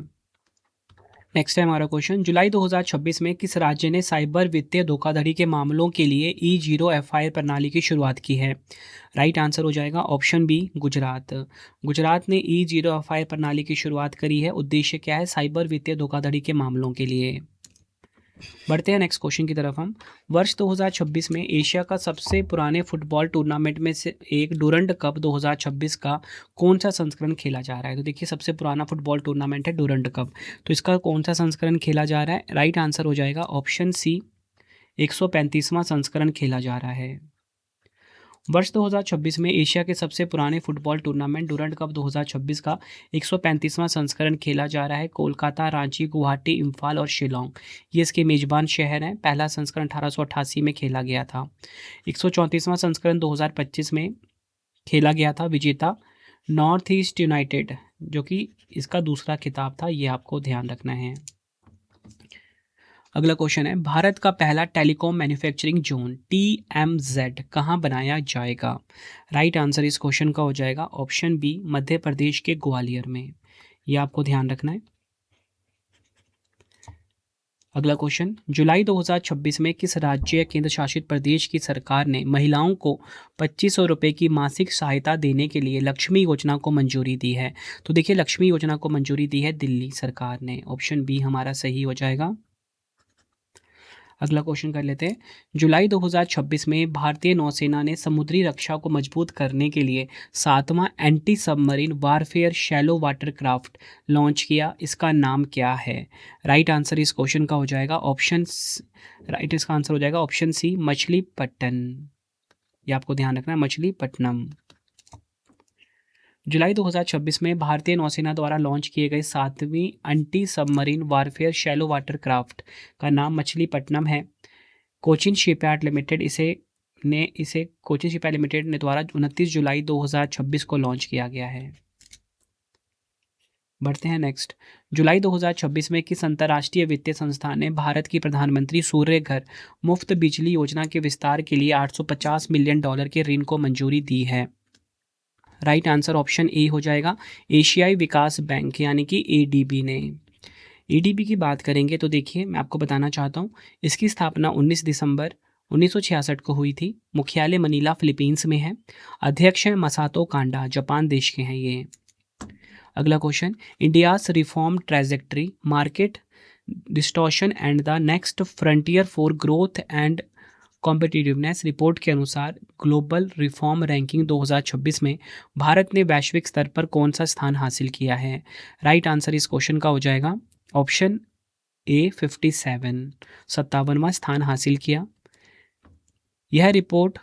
नेक्स्ट है हमारा क्वेश्चन। जुलाई 2026 में किस राज्य ने साइबर वित्तीय धोखाधड़ी के मामलों के लिए E0 FIR प्रणाली की शुरुआत की है? राइट आंसर हो जाएगा ऑप्शन बी गुजरात। गुजरात ने E0 FIR प्रणाली की शुरुआत करी है। उद्देश्य क्या है? साइबर वित्तीय धोखाधड़ी के मामलों के लिए। बढ़ते हैं नेक्स्ट क्वेश्चन की तरफ हम। वर्ष 2026 में एशिया का सबसे पुराने फुटबॉल टूर्नामेंट में से एक डूरंड कप 2026 का कौन सा संस्करण खेला जा रहा है? तो देखिए सबसे पुराना फुटबॉल टूर्नामेंट है डूरंड कप, तो इसका कौन सा संस्करण खेला जा रहा है? राइट आंसर हो जाएगा ऑप्शन सी, 135वां संस्करण खेला जा रहा है। वर्ष 2026 में एशिया के सबसे पुराने फुटबॉल टूर्नामेंट डूरंड कप 2026 का 135वां संस्करण खेला जा रहा है। कोलकाता, रांची, गुवाहाटी, इम्फाल और शिलोंग ये इसके मेजबान शहर हैं। पहला संस्करण 1888 में खेला गया था। 134वां संस्करण 2025 में खेला गया था। विजेता नॉर्थ ईस्ट यूनाइटेड, जो कि इसका दूसरा खिताब था, ये आपको ध्यान रखना है। अगला क्वेश्चन है, भारत का पहला टेलीकॉम मैन्युफैक्चरिंग जोन TMZ कहाँ बनाया जाएगा? राइट आंसर इस क्वेश्चन का हो जाएगा ऑप्शन बी, मध्य प्रदेश के ग्वालियर में। ये आपको ध्यान रखना है। अगला क्वेश्चन, जुलाई 2026 में किस राज्य या केंद्र शासित प्रदेश की सरकार ने महिलाओं को 2500 रुपये की मासिक सहायता देने के लिए लक्ष्मी योजना को मंजूरी दी है? तो देखिए, लक्ष्मी योजना को मंजूरी दी है दिल्ली सरकार ने। ऑप्शन बी हमारा सही हो जाएगा। अगला क्वेश्चन कर लेते हैं, जुलाई 2026 में भारतीय नौसेना ने समुद्री रक्षा को मजबूत करने के लिए 7वां anti submarine warfare shallow water craft launch किया। इसका नाम क्या है? राइट आंसर इस क्वेश्चन का हो जाएगा इसका आंसर हो जाएगा ऑप्शन सी, मछलीपट्टन। ये आपको ध्यान रखना है, मछलीपट्टनम। जुलाई 2026 में भारतीय नौसेना द्वारा लॉन्च किए गए 7वीं anti submarine warfare shallow water craft का नाम मछलीपट्टनम है। Cochin shipyard limited Cochin shipyard limited ने द्वारा 29 जुलाई 2026 को लॉन्च किया गया है। बढ़ते हैं नेक्स्ट, जुलाई 2026 में किस अंतर्राष्ट्रीय वित्तीय संस्थान ने भारत की प्रधानमंत्री सूर्य घर मुफ्त बिजली योजना के विस्तार के लिए $850 मिलियन के ऋण को मंजूरी दी है? राइट आंसर ऑप्शन ए हो जाएगा, एशियाई विकास बैंक यानी कि ADB ने। ADB की बात करेंगे तो देखिए, मैं आपको बताना चाहता हूँ, इसकी स्थापना 19 दिसंबर 1966 को हुई थी। मुख्यालय मनीला फिलीपींस में है। अध्यक्ष हैं मसातो कांडा, जापान देश के हैं ये। अगला question, India's reform trajectory, market distortion and the next frontier for growth and competitiveness report के अनुसार ग्लोबल रिफॉर्म रैंकिंग 2026 में भारत ने वैश्विक स्तर पर कौन सा स्थान हासिल किया है? राइट आंसर इस क्वेश्चन का हो जाएगा ऑप्शन ए, 57वां स्थान हासिल किया। यह रिपोर्ट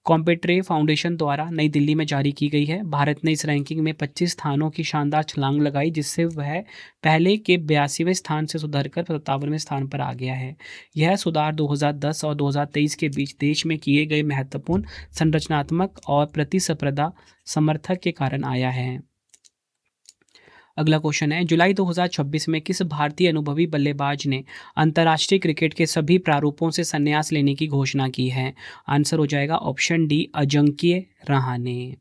कॉम्पिट्रे फाउंडेशन द्वारा नई दिल्ली में जारी की गई है। भारत ने इस रैंकिंग में 25 स्थानों की शानदार छलांग लगाई, जिससे वह पहले के 82वें स्थान से सुधरकर 57वें स्थान पर आ गया है। यह सुधार 2010 और 2023 के बीच देश में किए गए महत्वपूर्ण संरचनात्मक और प्रतिस्पर्धा समर्थक के कारण आया है। अगला क्वेश्चन है, जुलाई 2026 में किस भारतीय अनुभवी बल्लेबाज ने अंतर्राष्ट्रीय क्रिकेट के सभी प्रारूपों से संन्यास लेने की घोषणा की है? आंसर हो जाएगा ऑप्शन डी, अजिंक्य रहाणे।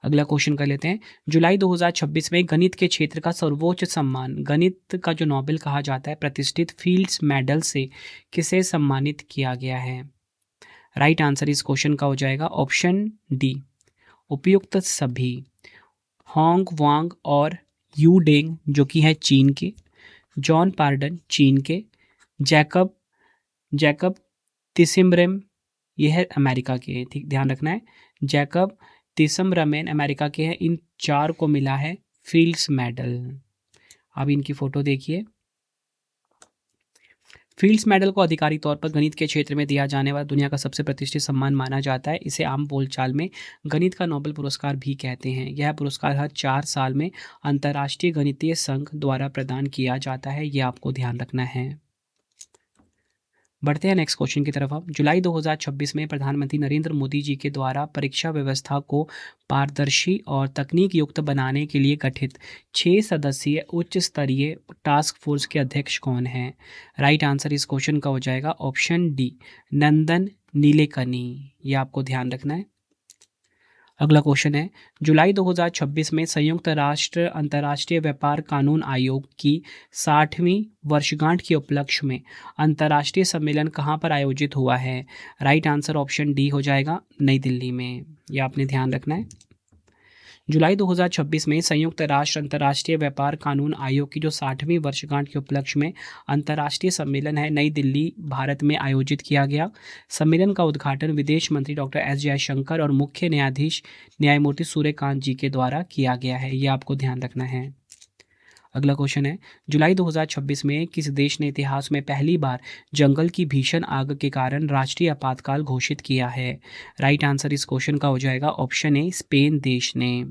अगला क्वेश्चन कर लेते हैं, जुलाई 2026 में गणित के क्षेत्र का सर्वोच्च सम्मान, गणित का जो नोबेल कहा जाता है, प्रतिष्ठित फील्ड्स मेडल से किसे सम्मानित किया गया है? राइट आंसर इस क्वेश्चन का हो जाएगा ऑप्शन डी, उपयुक्त सभी। होंग वांग और यू डेंग जो कि है चीन के, जॉन पार्डन चीन के, जैकब तिसिम्ब्रेम ये है अमेरिका के, ठीक ध्यान रखना है, जैकब तिसम्ब्रमेन अमेरिका के हैं। इन 4 को मिला है फील्ड्स मेडल। अब इनकी फोटो देखिए। फील्ड्स मेडल को आधिकारिक तौर पर गणित के क्षेत्र में दिया जाने वाला दुनिया का सबसे प्रतिष्ठित सम्मान माना जाता है। इसे आम बोलचाल में गणित का नोबेल पुरस्कार भी कहते हैं। यह पुरस्कार हर 4 साल में अंतर्राष्ट्रीय गणितीय संघ द्वारा प्रदान किया जाता है। यह आपको ध्यान रखना है। बढ़ते हैं नेक्स्ट क्वेश्चन की तरफ। अब जुलाई 2026 में प्रधानमंत्री नरेंद्र मोदी जी के द्वारा परीक्षा व्यवस्था को पारदर्शी और तकनीक युक्त बनाने के लिए गठित 6 सदस्यीय उच्च स्तरीय टास्क फोर्स के अध्यक्ष कौन हैं? राइट आंसर इस क्वेश्चन का हो जाएगा ऑप्शन डी, नंदन नीलेकनी। ये आपको ध्यान रखना है। अगला क्वेश्चन है, जुलाई 2026 में संयुक्त राष्ट्र अंतर्राष्ट्रीय व्यापार कानून आयोग की 60वीं वर्षगांठ के उपलक्ष्य में अंतर्राष्ट्रीय सम्मेलन कहाँ पर आयोजित हुआ है? राइट आंसर ऑप्शन डी हो जाएगा, नई दिल्ली में। यह आपने ध्यान रखना है। जुलाई 2026 में संयुक्त राष्ट्र अंतर्राष्ट्रीय व्यापार कानून आयोग की जो 60वीं वर्षगांठ के उपलक्ष्य में अंतर्राष्ट्रीय सम्मेलन है, नई दिल्ली भारत में आयोजित किया गया। सम्मेलन का उद्घाटन विदेश मंत्री डॉक्टर एस जयशंकर और मुख्य न्यायाधीश न्यायमूर्ति सूर्यकांत जी के द्वारा किया गया है। ये आपको ध्यान रखना है। अगला क्वेश्चन है, जुलाई 2026 में किस देश ने इतिहास में पहली बार जंगल की भीषण आग के कारण राष्ट्रीय आपातकाल घोषित किया है? राइट आंसर इस क्वेश्चन का हो जाएगा ऑप्शन ए, स्पेन देश ने।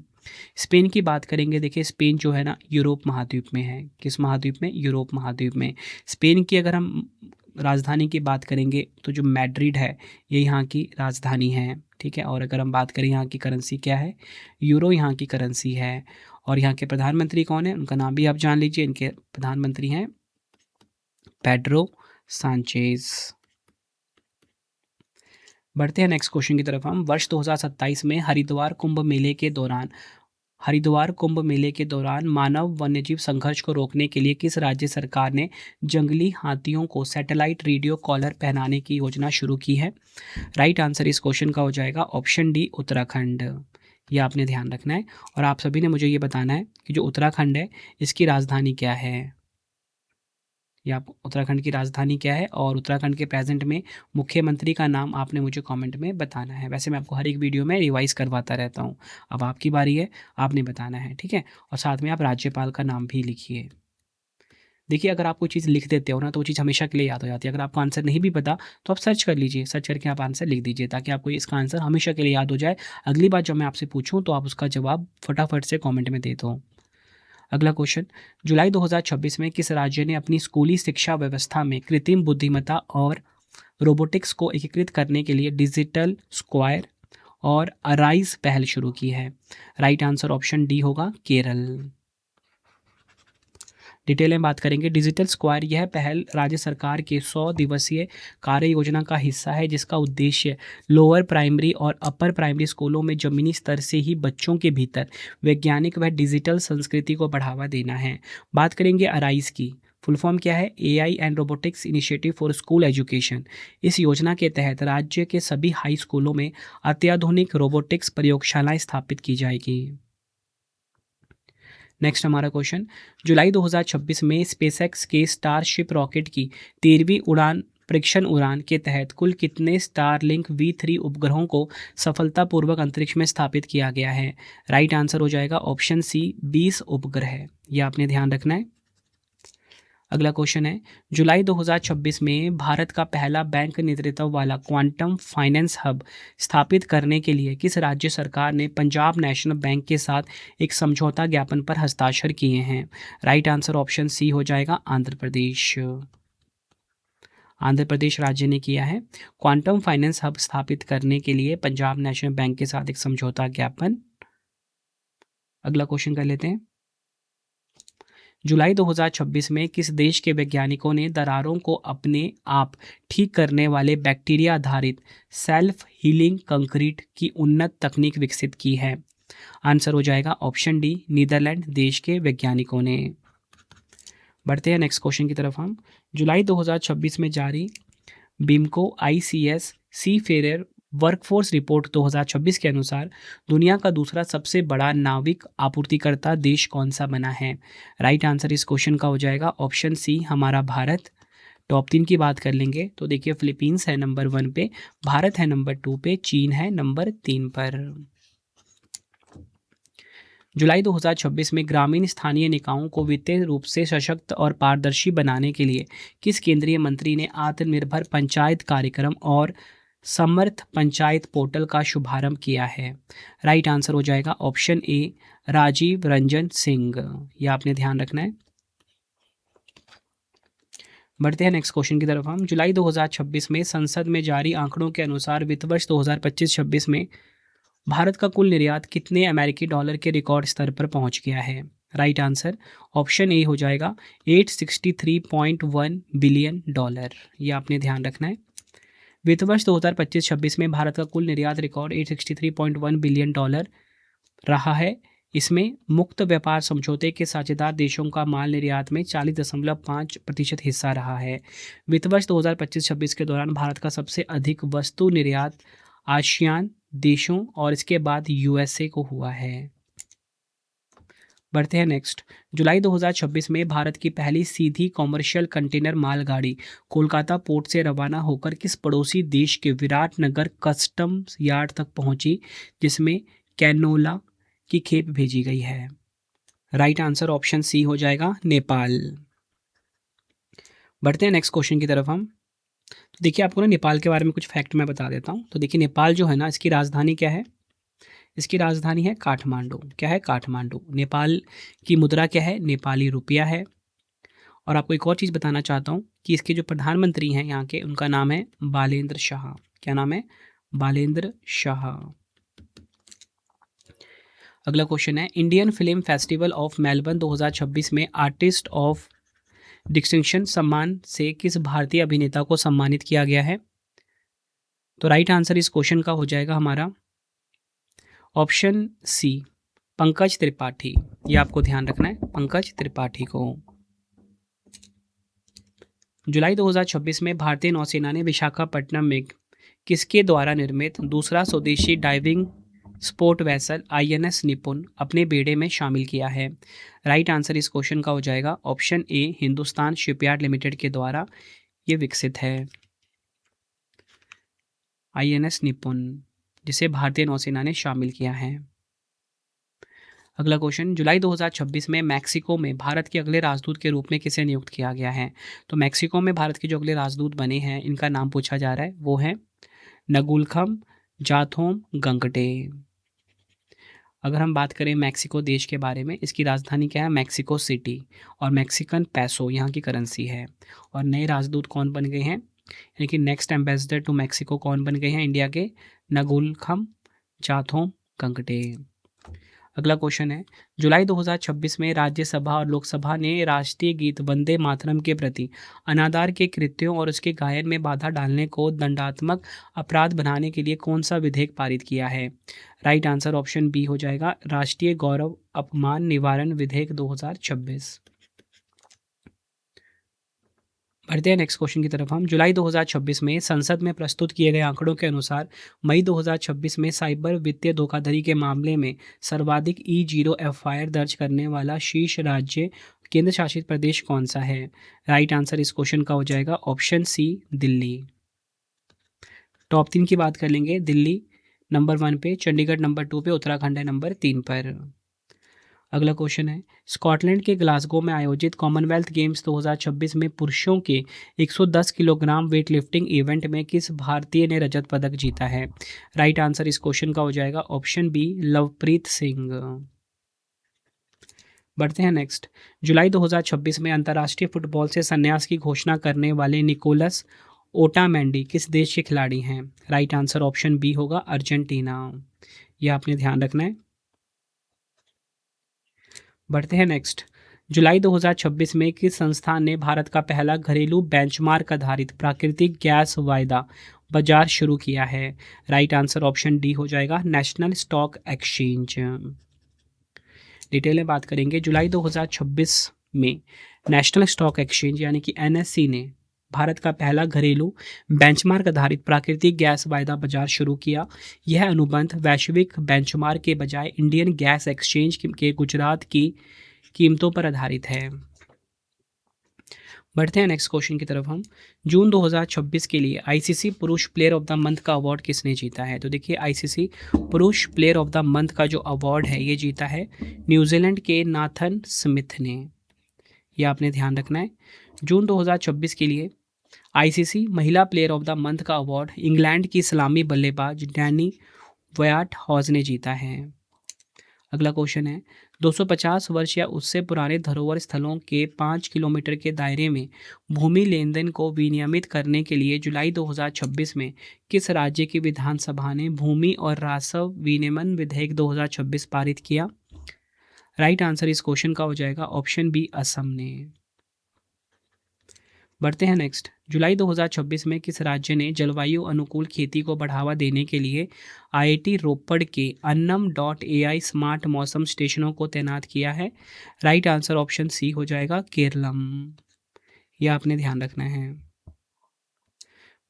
स्पेन की बात करेंगे, देखिए स्पेन जो है ना यूरोप महाद्वीप में है। किस महाद्वीप में? यूरोप महाद्वीप में। स्पेन की अगर हम राजधानी की बात करेंगे तो जो मैड्रिड है ये यहाँ की राजधानी है, ठीक है। और अगर हम बात करें यहाँ की करेंसी क्या है, यूरो यहाँ की करेंसी है। और यहाँ के प्रधानमंत्री कौन है, उनका नाम भी आप जान लीजिए। इनके प्रधानमंत्री हैं पेड्रो सांचेज। बढ़ते हैं नेक्स्ट क्वेश्चन की तरफ हम। वर्ष 2027 में हरिद्वार कुंभ मेले के दौरान मानव वन्यजीव संघर्ष को रोकने के लिए किस राज्य सरकार ने जंगली हाथियों को सैटेलाइट रेडियो कॉलर पहनाने की योजना शुरू की है? राइट आंसर इस क्वेश्चन का हो जाएगा ऑप्शन डी, उत्तराखंड। ये आपने ध्यान रखना है और आप सभी ने मुझे ये बताना है कि जो उत्तराखंड है इसकी राजधानी क्या है। या उत्तराखंड की राजधानी क्या है और उत्तराखंड के प्रेजेंट में मुख्यमंत्री का नाम आपने मुझे कमेंट में बताना है। वैसे मैं आपको हर एक वीडियो में रिवाइज करवाता रहता हूँ, अब आपकी बारी है, आपने बताना है, ठीक है। और साथ में आप राज्यपाल का नाम भी लिखिए। देखिए अगर आप कोई चीज़ लिख देते हो ना तो वो चीज़ हमेशा के लिए याद हो जाती है। अगर आपको आंसर नहीं भी पता तो आप सर्च कर लीजिए, सर्च करके आप आंसर लिख दीजिए ताकि आपको इसका आंसर हमेशा के लिए याद हो जाए। अगली बार जब मैं आपसे पूछूं तो आप उसका जवाब फटाफट से कमेंट में दे दो। अगला क्वेश्चन, जुलाई 2026 में किस राज्य ने अपनी स्कूली शिक्षा व्यवस्था में कृत्रिम बुद्धिमत्ता और रोबोटिक्स को एकीकृत करने के लिए डिजिटल स्क्वायर और अराइज पहल शुरू की है? राइट आंसर ऑप्शन डी होगा, केरल। डिटेल में बात करेंगे, डिजिटल स्क्वायर यह पहल राज्य सरकार के 100 दिवसीय कार्य योजना का हिस्सा है जिसका उद्देश्य लोअर प्राइमरी और अपर प्राइमरी स्कूलों में जमीनी स्तर से ही बच्चों के भीतर वैज्ञानिक व डिजिटल संस्कृति को बढ़ावा देना है। बात करेंगे अराइज की, फुल फॉर्म क्या है? AI and robotics initiative for school education. इस योजना के तहत राज्य के सभी हाई स्कूलों में अत्याधुनिक रोबोटिक्स प्रयोगशालाएं स्थापित की जाएगी। नेक्स्ट हमारा क्वेश्चन, जुलाई 2026 में स्पेसएक्स के स्टारशिप रॉकेट की 13वीं परीक्षण उड़ान के तहत कुल कितने स्टारलिंक V3 उपग्रहों को सफलतापूर्वक अंतरिक्ष में स्थापित किया गया है? राइट आंसर हो जाएगा ऑप्शन सी, 20 उपग्रह। यह आपने ध्यान रखना है। अगला क्वेश्चन है, जुलाई 2026 में भारत का पहला बैंक नेतृत्व वाला क्वांटम फाइनेंस हब स्थापित करने के लिए किस राज्य सरकार ने पंजाब नेशनल बैंक के साथ एक समझौता ज्ञापन पर हस्ताक्षर किए हैं? राइट आंसर ऑप्शन सी हो जाएगा, आंध्र प्रदेश। आंध्र प्रदेश राज्य ने किया है क्वांटम फाइनेंस हब स्थापित करने के लिए पंजाब नेशनल बैंक के साथ एक समझौता ज्ञापन। अगला क्वेश्चन कर लेते हैं, जुलाई 2026 में किस देश के वैज्ञानिकों ने दरारों को अपने आप ठीक करने वाले बैक्टीरिया आधारित सेल्फ हीलिंग कंक्रीट की उन्नत तकनीक विकसित की है? आंसर हो जाएगा ऑप्शन डी, नीदरलैंड देश के वैज्ञानिकों ने। बढ़ते हैं नेक्स्ट क्वेश्चन की तरफ हम। जुलाई 2026 में जारी बिमको ICS सी फेयर वर्कफोर्स रिपोर्ट 2026 के अनुसार दुनिया का दूसरा सबसे बड़ा नाविक आपूर्तिकर्ता देश कौन सा बना है? राइट आंसर इस क्वेश्चन का हो जाएगा ऑप्शन सी, हमारा भारत। टॉप 3 की बात कर लेंगे तो देखिए फिलीपींस है नंबर 1 पे, भारत है नंबर 2 पे, चीन है नंबर 3 पर। जुलाई 2026 में ग्रामीण स्थानीय निकायों को वित्तीय रूप से सशक्त और पारदर्शी बनाने के लिए किस केंद्रीय मंत्री ने आत्मनिर्भर पंचायत कार्यक्रम और समर्थ पंचायत पोर्टल का शुभारंभ किया है? राइट आंसर हो जाएगा ऑप्शन ए, राजीव रंजन सिंह। यह आपने ध्यान रखना है। बढ़ते हैं नेक्स्ट क्वेश्चन की तरफ हम। जुलाई 2026 में संसद में जारी आंकड़ों के अनुसार वित्त वर्ष 2025-26 में भारत का कुल निर्यात कितने अमेरिकी डॉलर के रिकॉर्ड स्तर पर पहुंच गया है? राइट आंसर ऑप्शन ए हो जाएगा, 863.1 बिलियन डॉलर। यह आपने ध्यान रखना है। वित्त वर्ष 2025-26 में भारत का कुल निर्यात रिकॉर्ड 863.1 बिलियन डॉलर रहा है। इसमें मुक्त व्यापार समझौते के साझेदार देशों का माल निर्यात में 40.5% हिस्सा रहा है। वित्त वर्ष 2025-26 के दौरान भारत का सबसे अधिक वस्तु निर्यात आसियान देशों और इसके बाद USA को हुआ है। बढ़ते हैं नेक्स्ट। जुलाई 2026 में भारत की पहली सीधी कॉमर्शियल कंटेनर मालगाड़ी कोलकाता पोर्ट से रवाना होकर किस पड़ोसी देश के विराटनगर कस्टम्स यार्ड तक पहुंची जिसमें कैनोला की खेप भेजी गई है? राइट आंसर ऑप्शन सी हो जाएगा, नेपाल। बढ़ते हैं नेक्स्ट क्वेश्चन की तरफ हम। तो देखिए आपको ना नेपाल के बारे में कुछ फैक्ट मैं बता देता हूँ। तो देखिए नेपाल जो है ना, इसकी राजधानी क्या है? इसकी राजधानी है काठमांडू। क्या है? काठमांडू। नेपाल की मुद्रा क्या है? नेपाली रुपया है। और आपको एक और चीज़ बताना चाहता हूँ कि इसके जो प्रधानमंत्री हैं यहाँ के, उनका नाम है बालेंद्र शाह। क्या नाम है? बालेंद्र शाह। अगला क्वेश्चन है, Indian film festival of Melbourne 2026 में आर्टिस्ट ऑफ डिस्टिंक्शन सम्मान से किस भारतीय अभिनेता को सम्मानित किया गया है? तो राइट आंसर इस क्वेश्चन का हो जाएगा हमारा ऑप्शन सी, पंकज त्रिपाठी। ये आपको ध्यान रखना है, पंकज त्रिपाठी को। जुलाई 2026 में भारतीय नौसेना ने विशाखापट्टनम में किसके द्वारा निर्मित दूसरा स्वदेशी डाइविंग स्पोर्ट वेसल आईएनएस निपुण अपने बेड़े में शामिल किया है? राइट आंसर इस क्वेश्चन का हो जाएगा option A, Hindustan shipyard limited के द्वारा ये विकसित है आईएनएस निपुण, जिसे भारतीय नौसेना ने शामिल किया है। अगला क्वेश्चन, जुलाई 2026 में मैक्सिको में भारत के अगले राजदूत के रूप में किसे नियुक्त किया गया है? तो मैक्सिको में भारत के जो अगले राजदूत बने हैं, इनका नाम पूछा जा रहा है, वो है नगुलखम जाथोम गंगटे। अगर हम बात करें मैक्सिको देश के बारे में, इसकी राजधानी क्या है? Mexico city. और मैक्सिकन पैसो यहाँ की करेंसी है। और नए राजदूत कौन बन गए हैं, यानी कि नेक्स्ट एम्बेसडर टू मैक्सिको कौन बन गए हैं इंडिया के? नगुलखम जाथोम गंगटे। अगला क्वेश्चन है, जुलाई 2026 में राज्यसभा और लोकसभा ने राष्ट्रीय गीत वंदे मातरम के प्रति अनादर के कृत्यों और उसके गायन में बाधा डालने को दंडात्मक अपराध बनाने के लिए कौन सा विधेयक पारित किया है? राइट आंसर ऑप्शन बी हो जाएगा, राष्ट्रीय गौरव अपमान निवारण विधेयक 2026। बढ़ते हैं नेक्स्ट क्वेश्चन की तरफ हम। जुलाई 2026 में संसद में प्रस्तुत किए गए आंकड़ों के अनुसार मई 2026 में साइबर वित्तीय धोखाधड़ी के मामले में सर्वाधिक E0 एफआईआर दर्ज करने वाला शीर्ष राज्य केंद्र शासित प्रदेश कौन सा है? राइट आंसर इस क्वेश्चन का हो जाएगा ऑप्शन सी, दिल्ली। टॉप 3 की बात कर लेंगे। दिल्ली नंबर 1 पे, चंडीगढ़ नंबर 2 पे, उत्तराखंड है नंबर 3 पर। अगला क्वेश्चन है, स्कॉटलैंड के ग्लासगो में आयोजित कॉमनवेल्थ गेम्स 2026 में पुरुषों के 110 किलोग्राम वेट लिफ्टिंग इवेंट में किस भारतीय ने रजत पदक जीता है? राइट आंसर इस क्वेश्चन का हो जाएगा ऑप्शन बी, लवप्रीत सिंह। बढ़ते हैं नेक्स्ट। जुलाई 2026 में अंतर्राष्ट्रीय फुटबॉल से संन्यास की घोषणा करने वाले निकोलस ओटामेंडी किस देश के खिलाड़ी हैं? राइट आंसर ऑप्शन बी होगा, अर्जेंटीना। यह आपने ध्यान रखना है। बढ़ते हैं नेक्स्ट। जुलाई 2026 में किस संस्थान ने भारत का पहला घरेलू बेंचमार्क आधारित प्राकृतिक गैस वायदा बाजार शुरू किया है? राइट आंसर ऑप्शन डी हो जाएगा, नेशनल स्टॉक एक्सचेंज। डिटेल में बात करेंगे। जुलाई 2026 में नेशनल स्टॉक एक्सचेंज यानी कि एनएससी ने भारत का पहला घरेलू बेंचमार्क आधारित प्राकृतिक गैस वायदा बाजार शुरू किया। यह अनुबंध वैश्विक बेंचमार्क के बजाय इंडियन गैस एक्सचेंज के गुजरात की कीमतों पर आधारित है। बढ़ते हैं नेक्स्ट क्वेश्चन की तरफ हम। जून 2026 के लिए आईसीसी पुरुष प्लेयर ऑफ द मंथ का अवार्ड किसने जीता है? तो देखिए आईसीसी पुरुष प्लेयर ऑफ द मंथ का जो अवार्ड है, ये जीता है न्यूजीलैंड के नाथन स्मिथ ने। यह आपने ध्यान रखना है। जून 2026 के लिए आईसीसी महिला प्लेयर ऑफ द मंथ का अवार्ड इंग्लैंड की सलामी बल्लेबाज डैनी व्याट हॉज ने जीता है। अगला क्वेश्चन है, 250 वर्ष या उससे पुराने धरोहर स्थलों के 5 किलोमीटर के दायरे में भूमि लेन देन को विनियमित करने के लिए जुलाई 2026 में किस राज्य की विधानसभा ने भूमि और राजस्व विनियमन विधेयक 2026 पारित किया? राइट आंसर इस क्वेश्चन का हो जाएगा ऑप्शन बी, असम ने। बढ़ते हैं नेक्स्ट। जुलाई 2026 में किस राज्य ने जलवायु अनुकूल खेती को बढ़ावा देने के लिए आईआईटी रोपड़ के अन्नम.ai स्मार्ट मौसम स्टेशनों को तैनात किया है? राइट आंसर ऑप्शन सी हो जाएगा, केरलम। यह आपने ध्यान रखना है।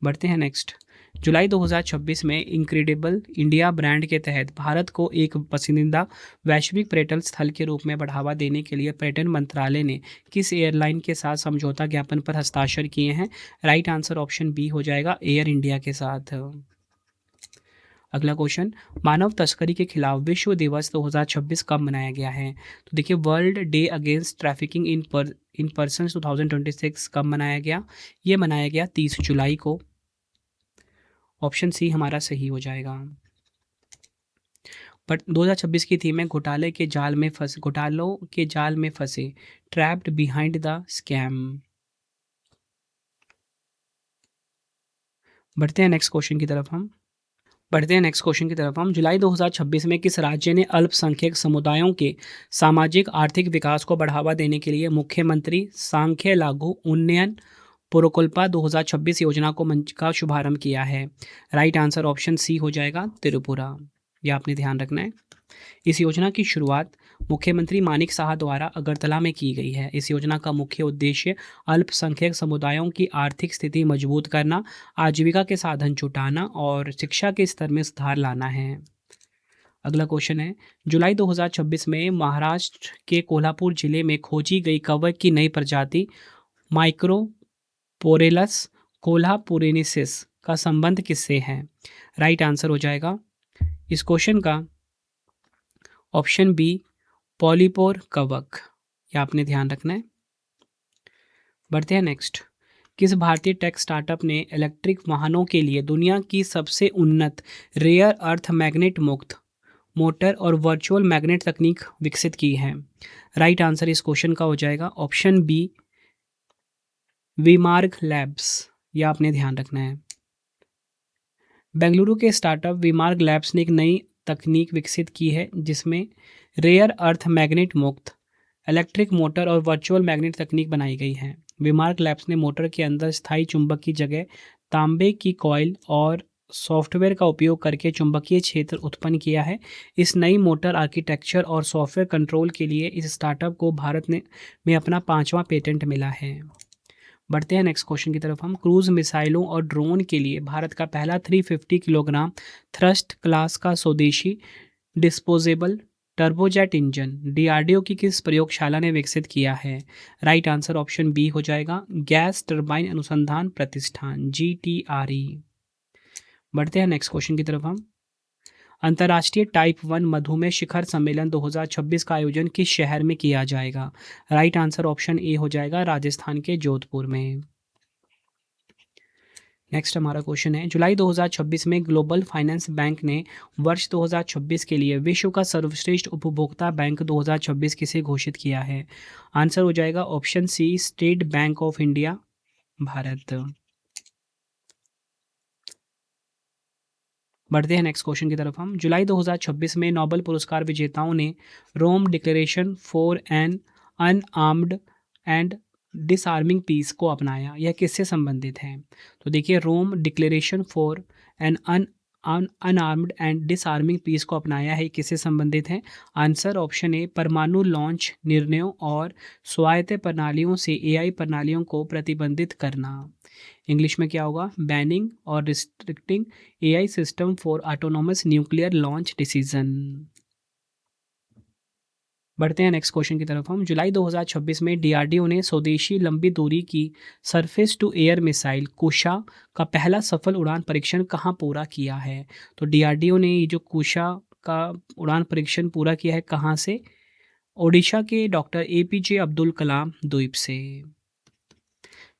बढ़ते हैं नेक्स्ट। जुलाई 2026 में इनक्रेडिबल इंडिया ब्रांड के तहत भारत को एक पसंदीदा वैश्विक पर्यटन स्थल के रूप में बढ़ावा देने के लिए पर्यटन मंत्रालय ने किस एयरलाइन के साथ समझौता ज्ञापन पर हस्ताक्षर किए हैं? राइट आंसर ऑप्शन बी हो जाएगा, एयर इंडिया के साथ। अगला क्वेश्चन, मानव तस्करी के खिलाफ विश्व दिवस 2026 कब मनाया गया है? तो देखिए, world day against trafficking in person 2026 कब मनाया गया? ये मनाया गया 30 जुलाई को। ऑप्शन सी हमारा सही हो जाएगा। बट 2026 की थीम है घोटालों के जाल में फंसे, ट्रैप्ड बिहाइंड द स्कैम। बढ़ते हैं नेक्स्ट क्वेश्चन की तरफ हम जुलाई 2026 में किस राज्य ने अल्पसंख्यक समुदायों के सामाजिक आर्थिक विकास को बढ़ावा देने के लिए मुख्यमंत्री सांख्य लागू उन्नयन पुरकल्पा 2026 योजना का शुभारंभ किया है? राइट आंसर ऑप्शन सी हो जाएगा, त्रिपुरा। यह आपने ध्यान रखना है। इस योजना की शुरुआत मुख्यमंत्री मानिक साहा द्वारा अगरतला में की गई है। इस योजना का मुख्य उद्देश्य अल्पसंख्यक समुदायों की आर्थिक स्थिति मजबूत करना, आजीविका के साधन जुटाना और शिक्षा के स्तर में सुधार लाना है। अगला क्वेश्चन है, जुलाई 2026 में महाराष्ट्र के कोल्हापुर जिले में खोजी गई कवक की नई प्रजाति माइक्रोपोरेलस कोल्हापुरेनिसिस का संबंध किससे है? राइट आंसर हो जाएगा इस क्वेश्चन का ऑप्शन बी, पॉलीपोर कवक। यह आपने ध्यान रखना है। बढ़ते हैं नेक्स्ट, किस भारतीय टेक स्टार्टअप ने इलेक्ट्रिक वाहनों के लिए दुनिया की सबसे उन्नत रेयर अर्थ मैग्नेट मुक्त मोटर और वर्चुअल मैग्नेट तकनीक विकसित की है? राइट आंसर इस क्वेश्चन का हो जाएगा ऑप्शन बी, विमार्ग लैब्स। यह आपने ध्यान रखना है। बेंगलुरु के स्टार्टअप विमार्ग लैब्स ने एक नई तकनीक विकसित की है जिसमें रेयर अर्थ मैग्नेट मुक्त इलेक्ट्रिक मोटर और वर्चुअल मैग्नेट तकनीक बनाई गई है। विमार्ग लैब्स ने मोटर के अंदर स्थायी चुंबक की जगह तांबे की कॉइल और सॉफ्टवेयर का उपयोग करके चुंबकीय क्षेत्र उत्पन्न किया है। इस नई मोटर आर्किटेक्चर और सॉफ्टवेयर कंट्रोल के लिए इस स्टार्टअप को भारत में अपना 5वां पेटेंट मिला है। बढ़ते हैं नेक्स्ट क्वेश्चन की तरफ हम, क्रूज मिसाइलों और ड्रोन के लिए भारत का पहला 350 किलोग्राम थ्रस्ट क्लास का स्वदेशी डिस्पोजेबल टर्बोजेट इंजन डीआरडीओ की किस प्रयोगशाला ने विकसित किया है? राइट आंसर ऑप्शन बी हो जाएगा, गैस टरबाइन अनुसंधान प्रतिष्ठान GTRE। बढ़ते हैं नेक्स्ट क्वेश्चन की तरफ हम, अंतर्राष्ट्रीय टाइप 1 मधुमेह शिखर सम्मेलन 2026 का आयोजन किस शहर में किया जाएगा? राइट आंसर ऑप्शन ए हो जाएगा, राजस्थान के जोधपुर में। नेक्स्ट हमारा क्वेश्चन है, जुलाई 2026 में ग्लोबल फाइनेंस बैंक ने वर्ष 2026 के लिए विश्व का सर्वश्रेष्ठ उपभोक्ता बैंक 2026 किसे घोषित किया है? आंसर हो जाएगा option C, State Bank of India Bharat. बढ़ते हैं नेक्स्ट क्वेश्चन की तरफ हम, जुलाई 2026 में नोबेल पुरस्कार विजेताओं ने Rome declaration for an unarmed and disarming peace को अपनाया। यह किससे संबंधित है? तो देखिए, Rome declaration for an unarmed and disarming peace को अपनाया है, किससे संबंधित है? आंसर ऑप्शन ए, परमाणु लॉन्च निर्णयों और स्वायत्त प्रणालियों से AI प्रणालियों को प्रतिबंधित करना। इंग्लिश में क्या होगा? बैनिंग और restricting AI system for autonomous nuclear launch decision. बढ़ते हैं नेक्स्ट क्वेश्चन की तरफ हम, जुलाई 2026 में DRDO ने स्वदेशी लंबी दूरी की सरफेस टू एयर मिसाइल कुशा का पहला सफल उड़ान परीक्षण कहाँ पूरा किया है? तो DRDO ने ये जो कुशा का उड़ान परीक्षण पूरा किया है कहाँ से? ओडिशा के डॉक्टर APJ अब्दुल कलाम द्वीप से।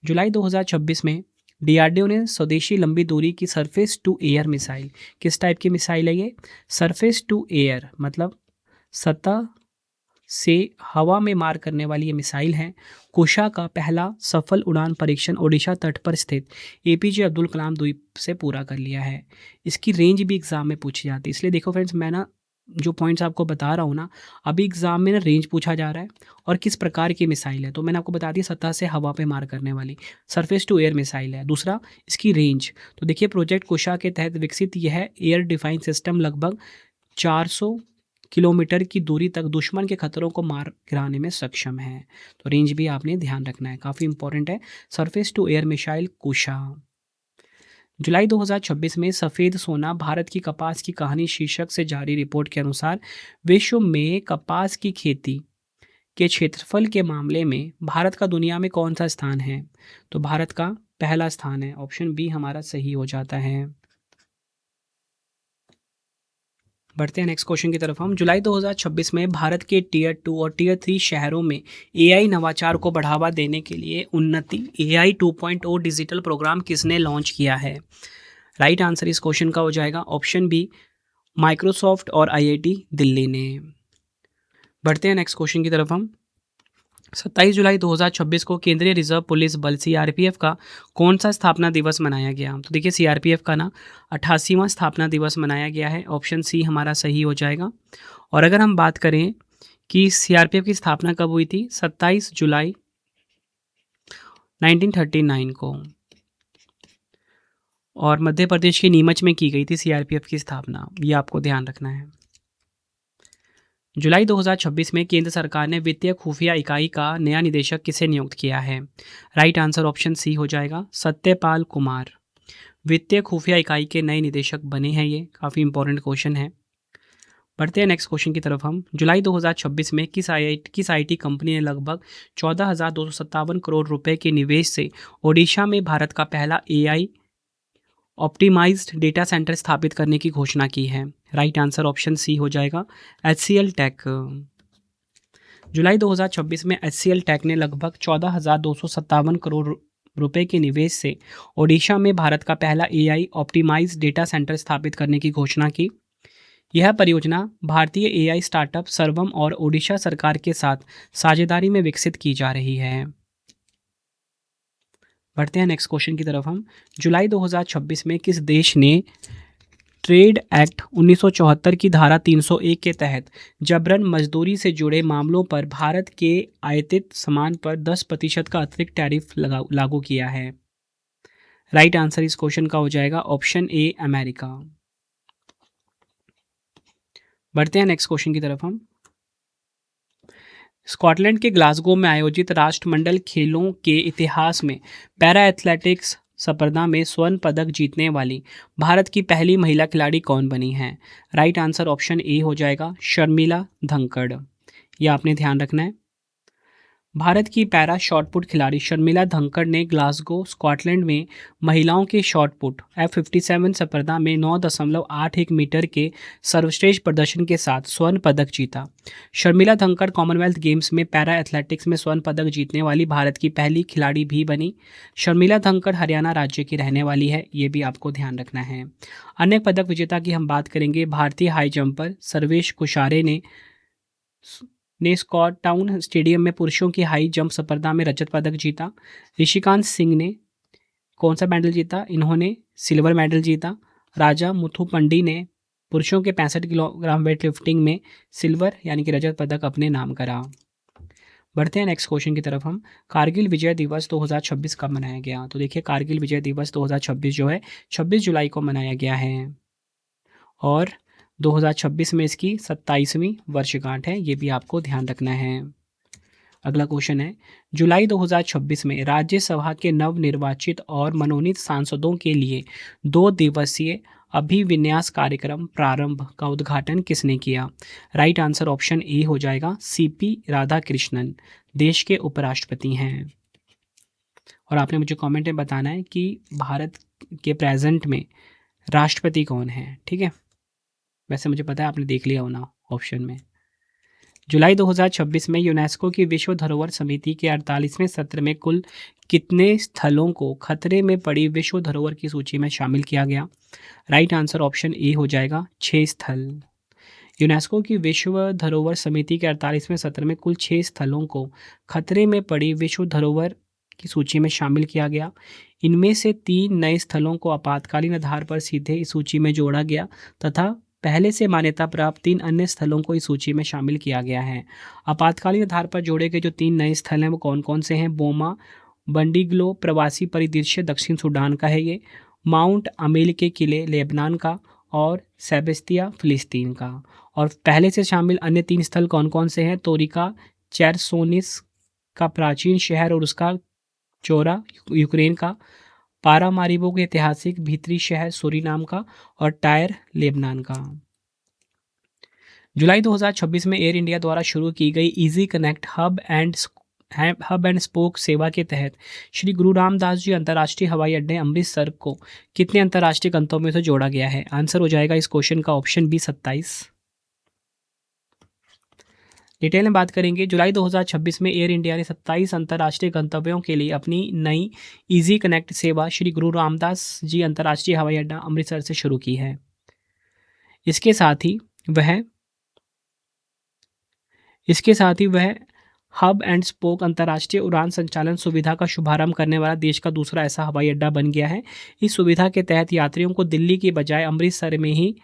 जुलाई 2026 में DRDO ने स्वदेशी लंबी दूरी की सरफेस टू एयर मिसाइल, किस टाइप की मिसाइल है ये? सरफेस टू एयर मतलब सतह से हवा में मार करने वाली ये मिसाइल है। कुशा का पहला सफल उड़ान परीक्षण ओडिशा तट पर स्थित APJ अब्दुल कलाम द्वीप से पूरा कर लिया है। इसकी रेंज भी एग्जाम में पूछी जाती है, इसलिए देखो फ्रेंड्स, मैं ना जो पॉइंट्स आपको बता रहा हूँ ना, अभी एग्जाम में ना रेंज पूछा जा रहा है और किस प्रकार की मिसाइल है। तो मैंने आपको बता दी सतह से हवा पे मार करने वाली सरफेस टू एयर मिसाइल है। दूसरा, इसकी रेंज, तो देखिए प्रोजेक्ट कुशा के तहत विकसित यह एयर डिफाइन सिस्टम लगभग 400 किलोमीटर की दूरी तक दुश्मन के खतरों को मार गिराने में सक्षम है। तो रेंज भी आपने ध्यान रखना है, काफ़ी इंपॉर्टेंट है। सरफेस टू एयर मिसाइल कुशा। जुलाई 2026 में सफ़ेद सोना भारत की कपास की कहानी शीर्षक से जारी रिपोर्ट के अनुसार विश्व में कपास की खेती के क्षेत्रफल के मामले में भारत का दुनिया में कौन सा स्थान है? तो भारत का पहला स्थान है, ऑप्शन बी हमारा सही हो जाता है। बढ़ते हैं नेक्स्ट क्वेश्चन की तरफ हम। जुलाई 2026 में भारत के टीयर 2 और टीयर 3 शहरों में एआई नवाचार को बढ़ावा देने के लिए उन्नति एआई 2.0 डिजिटल प्रोग्राम किसने लॉन्च किया है? राइट आंसर इस क्वेश्चन का हो जाएगा ऑप्शन बी, माइक्रोसॉफ्ट और आईआईटी दिल्ली ने। बढ़ते हैं नेक्स्ट क्वेश्चन की तरफ हम। 27 जुलाई 2026 को केंद्रीय रिजर्व पुलिस बल सीआरपीएफ का कौन सा स्थापना दिवस मनाया गया? तो देखिए सीआरपीएफ का ना 88वां स्थापना दिवस मनाया गया है। ऑप्शन सी हमारा सही हो जाएगा। और अगर हम बात करें कि सीआरपीएफ की स्थापना कब हुई थी, 27 जुलाई 1939 को, और मध्य प्रदेश के नीमच में की गई थी सीआरपीएफ की स्थापना, ये आपको ध्यान रखना है। जुलाई 2026 में केंद्र सरकार ने वित्तीय खुफिया इकाई का नया निदेशक किसे नियुक्त किया है? राइट आंसर ऑप्शन सी हो जाएगा, सत्यपाल कुमार वित्तीय खुफिया इकाई के नए निदेशक बने हैं। ये काफ़ी इंपॉर्टेंट क्वेश्चन है। बढ़ते हैं नेक्स्ट क्वेश्चन की तरफ हम। जुलाई 2026 में किस आईटी कंपनी ने लगभग 14,257 करोड़ रुपए के निवेश से ओडिशा में भारत का पहला एआई ऑप्टिमाइज्ड डेटा सेंटर स्थापित करने की घोषणा की है? राइट आंसर ऑप्शन सी हो जाएगा, HCL टेक। जुलाई 2026 में HCL टेक ने लगभग 14,257 करोड़ रुपए के निवेश से ओडिशा में भारत का पहला एआई ऑप्टिमाइज्ड डेटा सेंटर स्थापित करने की घोषणा की। यह परियोजना भारतीय एआई स्टार्टअप सर्वम और ओडिशा सरकार के साथ साझेदारी में विकसित की जा रही है। बढ़ते हैं नेक्स्ट क्वेश्चन की तरफ हम। जुलाई 2026 में किस देश ने ट्रेड एक्ट 1974 की धारा 301 के तहत जबरन मजदूरी से जुड़े मामलों पर भारत के आयातित सामान पर 10% का अतिरिक्त टैरिफ लागू किया है? राइट आंसर इस क्वेश्चन का हो जाएगा ऑप्शन ए, अमेरिका। बढ़ते हैं नेक्स्ट क्वेश्चन की तरफ हम। स्कॉटलैंड के ग्लासगो में आयोजित राष्ट्रमंडल खेलों के इतिहास में पैरा एथलेटिक्स स्पर्धा में स्वर्ण पदक जीतने वाली भारत की पहली महिला खिलाड़ी कौन बनी है? राइट आंसर ऑप्शन ए हो जाएगा, शर्मिला धंकड़। यह आपने ध्यान रखना है। भारत की पैरा शॉटपुट खिलाड़ी शर्मिला धंकड़ ने ग्लासगो स्कॉटलैंड में महिलाओं के शॉटपुट F57 स्पर्धा में 9.81 मीटर के सर्वश्रेष्ठ प्रदर्शन के साथ स्वर्ण पदक जीता। शर्मिला धंकड़ कॉमनवेल्थ गेम्स में पैरा एथलेटिक्स में स्वर्ण पदक जीतने वाली भारत की पहली खिलाड़ी भी बनी। शर्मिला धंकड़ हरियाणा राज्य की रहने वाली है, ये भी आपको ध्यान रखना है। अन्य पदक विजेता की हम बात करेंगे। भारतीय हाई जंपर सर्वेश कुशारे ने स्कॉट टाउन स्टेडियम में पुरुषों की हाई जंप स्पर्धा में रजत पदक जीता। ऋषिकांत सिंह ने कौन सा मेडल जीता? इन्होंने सिल्वर मेडल जीता। राजा मुथुपंडी ने पुरुषों के 65 किलोग्राम वेट लिफ्टिंग में सिल्वर यानी कि रजत पदक अपने नाम करा। बढ़ते हैं नेक्स्ट क्वेश्चन की तरफ हम। कारगिल विजय दिवस 2026 कब मनाया गया? तो देखिए कारगिल विजय दिवस 2026 जो है 26 जुलाई को मनाया गया है और 2026 में इसकी 27वीं वर्षगांठ है, ये भी आपको ध्यान रखना है। अगला क्वेश्चन है, जुलाई 2026 में राज्यसभा के नवनिर्वाचित और मनोनीत सांसदों के लिए 2 दिवसीय अभिविन्यास कार्यक्रम प्रारंभ का उद्घाटन किसने किया? राइट आंसर ऑप्शन ए हो जाएगा, CP राधाकृष्णन, देश के उपराष्ट्रपति हैं। और आपने मुझे कमेंट में बताना है कि भारत के प्रेजेंट में राष्ट्रपति कौन है, ठीक है? वैसे मुझे पता है आपने देख लिया होना ऑप्शन में। जुलाई 2026 में यूनेस्को की विश्व धरोहर समिति के 48वें सत्र में कुल कितने स्थलों को खतरे में पड़ी विश्व धरोहर की सूची में शामिल किया गया? राइट आंसर ऑप्शन ए हो जाएगा, 6 स्थल। यूनेस्को की विश्व धरोहर समिति के 48वें सत्र में कुल 6 स्थलों को खतरे में पड़ी विश्व धरोहर की सूची में शामिल किया गया। इनमें से 3 नए स्थलों को आपातकालीन आधार पर सीधे इस सूची में जोड़ा गया तथा पहले से मान्यता प्राप्त 3 अन्य स्थलों को इस सूची में शामिल किया गया है। आपातकालीन आधार पर जोड़े गए जो 3 नए स्थल हैं वो कौन कौन से हैं? बोमा बंडीग्लो प्रवासी परिदृश्य दक्षिण सूडान का है ये, माउंट अमेल के किले लेबनान का और सेबेस्तिया फिलिस्तीन का। और पहले से शामिल अन्य 3 स्थल कौन कौन से हैं? तोरिका चेरसोनिस का प्राचीन शहर और उसका चोरा यूक्रेन का, पारामारिबो के ऐतिहासिक भीतरी शहर सूरीनाम का और टायर लेबनान का। जुलाई 2026 में एयर इंडिया द्वारा शुरू की गई easy connect hub and hub and spoke सेवा के तहत श्री गुरु रामदास जी अंतर्राष्ट्रीय हवाई अड्डे अमृतसर को कितने अंतर्राष्ट्रीय गंतव्यों से जोड़ा गया है? आंसर हो जाएगा इस क्वेश्चन का ऑप्शन बी 27। डिटेल में बात करेंगे। जुलाई 2026 में एयर इंडिया ने 27 अंतर्राष्ट्रीय गंतव्यों के लिए अपनी नई इजी कनेक्ट सेवा श्री गुरु रामदास जी अंतर्राष्ट्रीय हवाई अड्डा अमृतसर से शुरू की है। इसके साथ ही वह हब एंड स्पोक अंतर्राष्ट्रीय उड़ान संचालन सुविधा का शुभारंभ करने वाला देश का दूसरा ऐसा हवाई अड्डा बन गया है। इस सुविधा के तहत यात्रियों को दिल्ली के बजाय अमृतसर में ही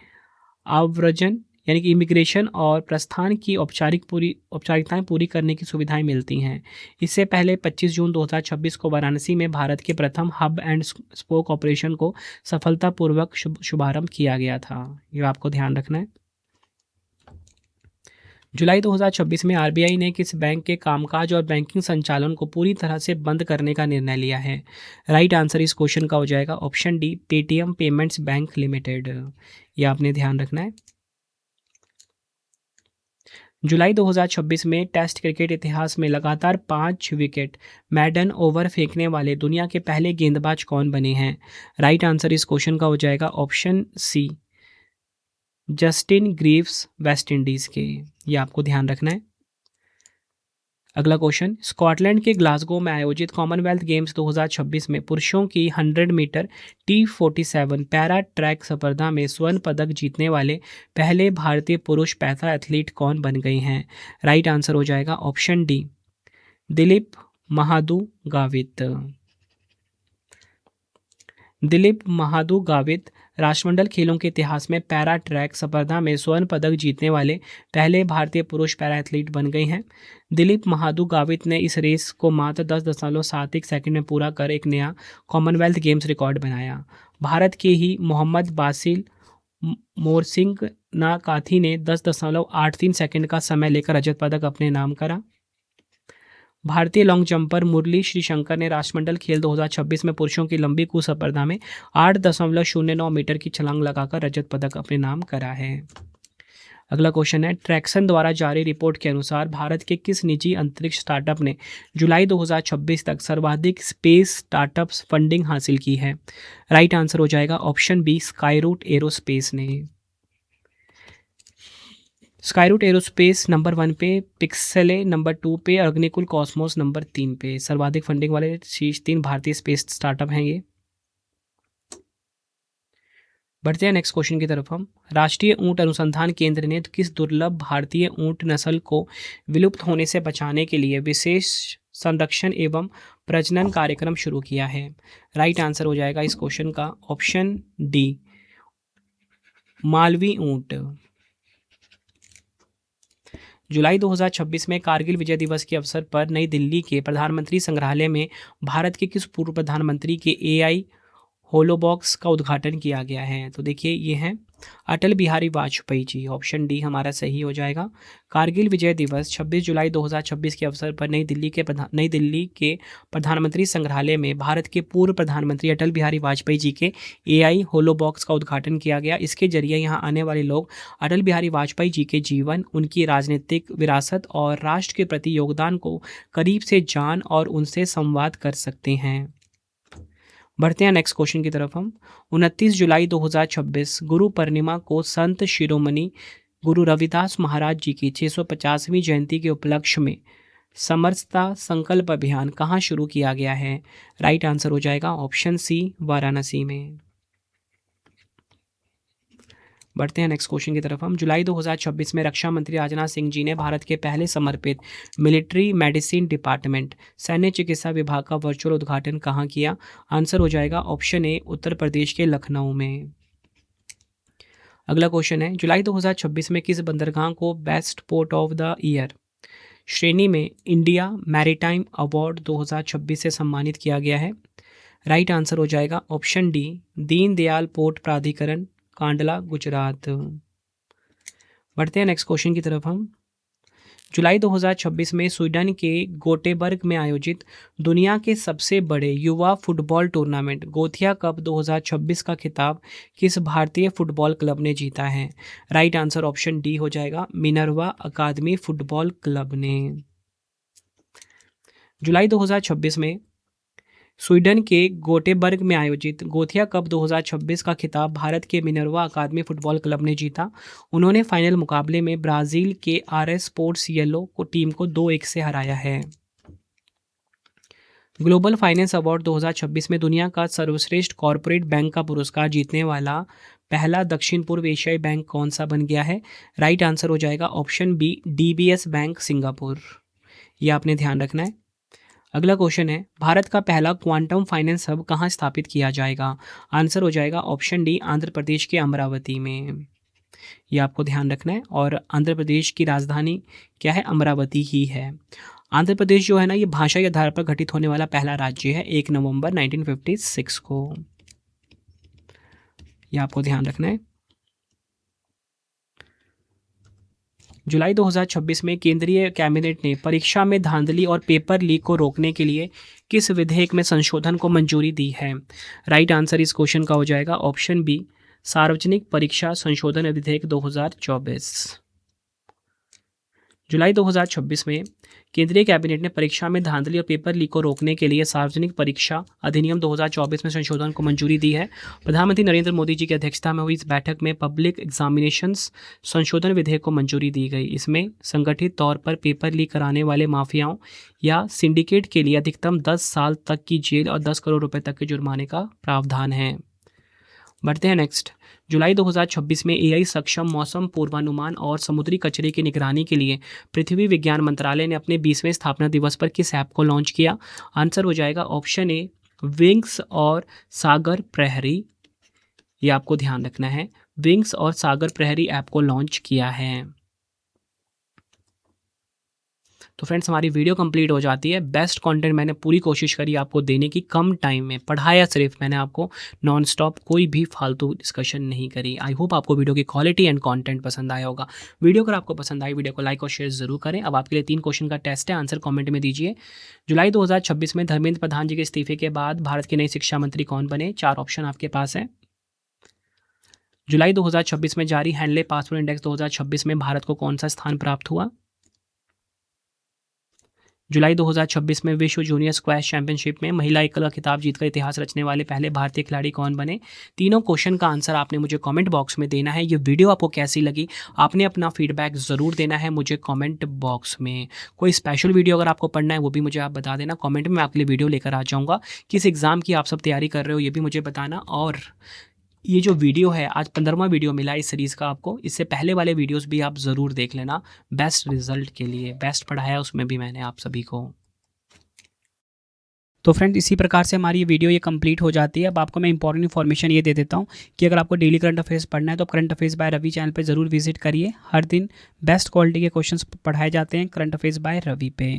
आव्रजन यानी कि इमिग्रेशन और प्रस्थान की औपचारिकताएं पूरी करने की सुविधाएं मिलती हैं। इससे पहले 25 जून 2026 को वाराणसी में भारत के प्रथम हब एंड स्पोक ऑपरेशन को सफलतापूर्वक शुभारंभ किया गया था। ये आपको ध्यान रखना है। जुलाई 2026 में आरबीआई ने किस बैंक के कामकाज और बैंकिंग संचालन को पूरी तरह से बंद करने का निर्णय लिया है? राइट आंसर इस क्वेश्चन का हो जाएगा option D, Paytm payments bank limited. ये आपने ध्यान रखना है। जुलाई 2026 में टेस्ट क्रिकेट इतिहास में लगातार 5 विकेट मैडन ओवर फेंकने वाले दुनिया के पहले गेंदबाज कौन बने हैं? राइट आंसर इस क्वेश्चन का हो जाएगा option C, Justin Greaves West Indies के। ये आपको ध्यान रखना है। अगला क्वेश्चन, स्कॉटलैंड के ग्लासगो में आयोजित कॉमनवेल्थ गेम्स 2026 में पुरुषों की 100 मीटर T47 पैरा ट्रैक स्पर्धा में स्वर्ण पदक जीतने वाले पहले भारतीय पुरुष पैरा एथलीट कौन बन गए हैं? राइट आंसर हो जाएगा ऑप्शन डी, दिलीप महादू गावित। दिलीप महादू गावित राष्ट्रमंडल खेलों के इतिहास में पैरा ट्रैक स्पर्धा में स्वर्ण पदक जीतने वाले पहले भारतीय पुरुष पैरा एथलीट बन गए हैं। दिलीप महादू गावित ने इस रेस को मात्र 10.71 सेकंड में पूरा कर एक नया कॉमनवेल्थ गेम्स रिकॉर्ड बनाया। भारत के ही मोहम्मद बासिल मोरसिंह नाकाथी ने 10.83 सेकंड का समय लेकर रजत पदक अपने नाम करा। भारतीय लॉन्ग जंपर मुरली श्रीशंकर ने राष्ट्रमंडल खेल 2026 में पुरुषों की लंबी कूद स्पर्धा में 8.09 मीटर की छलांग लगाकर रजत पदक अपने नाम करा है। अगला क्वेश्चन है, ट्रैक्सन द्वारा जारी रिपोर्ट के अनुसार भारत के किस निजी अंतरिक्ष स्टार्टअप ने जुलाई 2026 तक सर्वाधिक स्पेस स्टार्टअप्स फंडिंग हासिल की है? राइट आंसर हो जाएगा ऑप्शन बी, स्काईरूट एरोस्पेस ने। स्काईरूट एरोस्पेस नंबर 1 पे, पिक्सेले नंबर 2 पे, अग्निकुल कॉस्मोस नंबर 3 पे। सर्वाधिक फंडिंग वाले शीर्ष 3 भारतीय स्पेस स्टार्टअप हैं ये। बढ़ते हैं नेक्स्ट क्वेश्चन की तरफ हम। राष्ट्रीय ऊंट अनुसंधान केंद्र ने किस दुर्लभ भारतीय ऊंट नस्ल को विलुप्त होने से बचाने के लिए विशेष संरक्षण एवं प्रजनन कार्यक्रम शुरू किया है? राइट आंसर हो जाएगा इस क्वेश्चन का ऑप्शन डी, मालवी ऊंट। जुलाई 2026 में कारगिल विजय दिवस के अवसर पर नई दिल्ली के प्रधानमंत्री संग्रहालय में भारत के किस पूर्व प्रधानमंत्री के AI होलोबॉक्स का उद्घाटन किया गया है? तो देखिए ये हैं अटल बिहारी वाजपेयी जी। ऑप्शन डी हमारा सही हो जाएगा। कारगिल विजय दिवस 26 जुलाई 2026 के अवसर पर नई दिल्ली के प्रधानमंत्री संग्रहालय में भारत के पूर्व प्रधानमंत्री अटल बिहारी वाजपेयी जी के AI होलोबॉक्स का उद्घाटन किया गया। इसके जरिए यहाँ आने वाले लोग अटल बिहारी वाजपेयी जी के जीवन, उनकी राजनीतिक विरासत और राष्ट्र के प्रति योगदान को करीब से जान और उनसे संवाद कर सकते हैं। बढ़ते हैं नेक्स्ट क्वेश्चन की तरफ हम। 29 जुलाई 2026 गुरु पूर्णिमा को संत शिरोमणि गुरु रविदास महाराज जी की 650वीं जयंती के उपलक्ष्य में समरसता संकल्प अभियान कहाँ शुरू किया गया है? राइट आंसर हो जाएगा ऑप्शन सी, वाराणसी में। बढ़ते हैं नेक्स्ट क्वेश्चन की तरफ हम। जुलाई 2026 में रक्षा मंत्री राजनाथ सिंह जी ने भारत के पहले समर्पित मिलिट्री मेडिसिन डिपार्टमेंट सैन्य चिकित्सा विभाग का वर्चुअल उद्घाटन कहाँ किया? आंसर हो जाएगा ऑप्शन ए, उत्तर प्रदेश के लखनऊ में। अगला क्वेश्चन है, जुलाई 2026 में किस बंदरगाह को best port of the year श्रेणी में इंडिया मैरीटाइम अवार्ड 2026 से सम्मानित किया गया है? राइट आंसर हो जाएगा ऑप्शन डी, दीनदयाल पोर्ट प्राधिकरण, कांडला, गुजरात। बढ़ते हैं नेक्स्ट क्वेश्चन की तरफ हम। जुलाई 2026 में स्वीडन के गोटेबर्ग में आयोजित दुनिया के सबसे बड़े युवा फुटबॉल टूर्नामेंट गोथिया कप 2026 का खिताब किस भारतीय फुटबॉल क्लब ने जीता है? राइट आंसर ऑप्शन डी हो जाएगा, मिनर्वा अकादमी फुटबॉल क्लब ने। जुलाई 2026 में स्वीडन के गोटेबर्ग में आयोजित गोथिया कप 2026 का खिताब भारत के मिनर्वा अकादमी फुटबॉल क्लब ने जीता। उन्होंने फाइनल मुकाबले में ब्राज़ील के आरएस स्पोर्ट्स येलो को टीम को 2-1 से हराया है। ग्लोबल फाइनेंस अवार्ड 2026 में दुनिया का सर्वश्रेष्ठ कॉरपोरेट बैंक का पुरस्कार जीतने वाला पहला दक्षिण पूर्व एशियाई बैंक कौन सा बन गया है? राइट आंसर हो जाएगा option B, DBS bank Singapore. यह आपने ध्यान रखना है। अगला क्वेश्चन है, भारत का पहला क्वांटम फाइनेंस हब कहाँ स्थापित किया जाएगा? आंसर हो जाएगा ऑप्शन डी, आंध्र प्रदेश के अमरावती में। यह आपको ध्यान रखना है। और आंध्र प्रदेश की राजधानी क्या है? अमरावती ही है। आंध्र प्रदेश जो है ना, ये भाषा के आधार पर गठित होने वाला पहला राज्य है 1 नवंबर 1956 को। यह आपको ध्यान रखना है। जुलाई 2026 में केंद्रीय कैबिनेट ने परीक्षा में धांधली और पेपर लीक को रोकने के लिए किस विधेयक में संशोधन को मंजूरी दी है? राइट आंसर इस क्वेश्चन का हो जाएगा ऑप्शन बी, सार्वजनिक परीक्षा संशोधन विधेयक 2024। जुलाई 2026 में केंद्रीय कैबिनेट ने परीक्षा में धांधली और पेपर लीक को रोकने के लिए सार्वजनिक परीक्षा अधिनियम 2024 में संशोधन को मंजूरी दी है। प्रधानमंत्री नरेंद्र मोदी जी की अध्यक्षता में हुई इस बैठक में पब्लिक एग्जामिनेशंस संशोधन विधेयक को मंजूरी दी गई। इसमें संगठित तौर पर पेपर लीक कराने वाले माफियाओं या सिंडिकेट के लिए अधिकतम 10 साल तक की जेल और 10 करोड़ रुपए तक के जुर्माने का प्रावधान है। बढ़ते हैं नेक्स्ट। जुलाई 2026 में एआई सक्षम मौसम पूर्वानुमान और समुद्री कचरे की निगरानी के लिए पृथ्वी विज्ञान मंत्रालय ने अपने 20वें स्थापना दिवस पर किस ऐप को लॉन्च किया? आंसर हो जाएगा ऑप्शन ए, विंग्स और सागर प्रहरी। ये आपको ध्यान रखना है, विंग्स और सागर प्रहरी ऐप को लॉन्च किया है। तो फ्रेंड्स, हमारी वीडियो कंप्लीट हो जाती है। बेस्ट कंटेंट मैंने पूरी कोशिश करी आपको देने की, कम टाइम में पढ़ाया सिर्फ मैंने आपको, नॉन स्टॉप कोई भी फालतू डिस्कशन नहीं करी। आई होप आपको वीडियो की क्वालिटी एंड कंटेंट पसंद आया होगा। वीडियो अगर आपको पसंद आई, वीडियो को लाइक और शेयर जरूर करें। अब आपके लिए 3 क्वेश्चन का टेस्ट है, आंसर कॉमेंट में दीजिए। जुलाई 2026 में धर्मेंद्र प्रधान जी के इस्तीफे के बाद भारत के नए शिक्षा मंत्री कौन बने? 4 ऑप्शन आपके पास है। जुलाई 2026 में जारी हैंडले पासपोर्ट इंडेक्स 2026 में भारत को कौन सा स्थान प्राप्त हुआ? जुलाई 2026 में विश्व जूनियर स्क्वैश चैंपियनशिप में महिला एकल का खिताब जीतकर इतिहास रचने वाले पहले भारतीय खिलाड़ी कौन बने? तीनों क्वेश्चन का आंसर आपने मुझे कमेंट बॉक्स में देना है। ये वीडियो आपको कैसी लगी, आपने अपना फीडबैक ज़रूर देना है मुझे कमेंट बॉक्स में। कोई स्पेशल वीडियो अगर आपको पढ़ना है वो भी मुझे आप बता देना कमेंट में, मैं आपके लिए वीडियो लेकर आ जाऊँगा। किस एग्ज़ाम की आप सब तैयारी कर रहे हो ये भी मुझे बताना। और ये जो वीडियो है, आज 15वां वीडियो मिला इस सीरीज़ का आपको, इससे पहले वाले वीडियोस भी आप ज़रूर देख लेना बेस्ट रिजल्ट के लिए। बेस्ट पढ़ाया उसमें भी मैंने आप सभी को। तो फ्रेंड्स, इसी प्रकार से हमारी ये वीडियो ये कंप्लीट हो जाती है। अब आपको मैं इंपॉर्टेंट इन्फॉर्मेशन ये दे देता हूँ कि अगर आपको डेली करंट अफेयर्स पढ़ना है तो current affairs by Ravi channel पे ज़रूर विजिट करिए। हर दिन बेस्ट क्वालिटी के क्वेश्चंस पढ़ाए जाते हैं करंट अफेयर्स बाय रवि पे।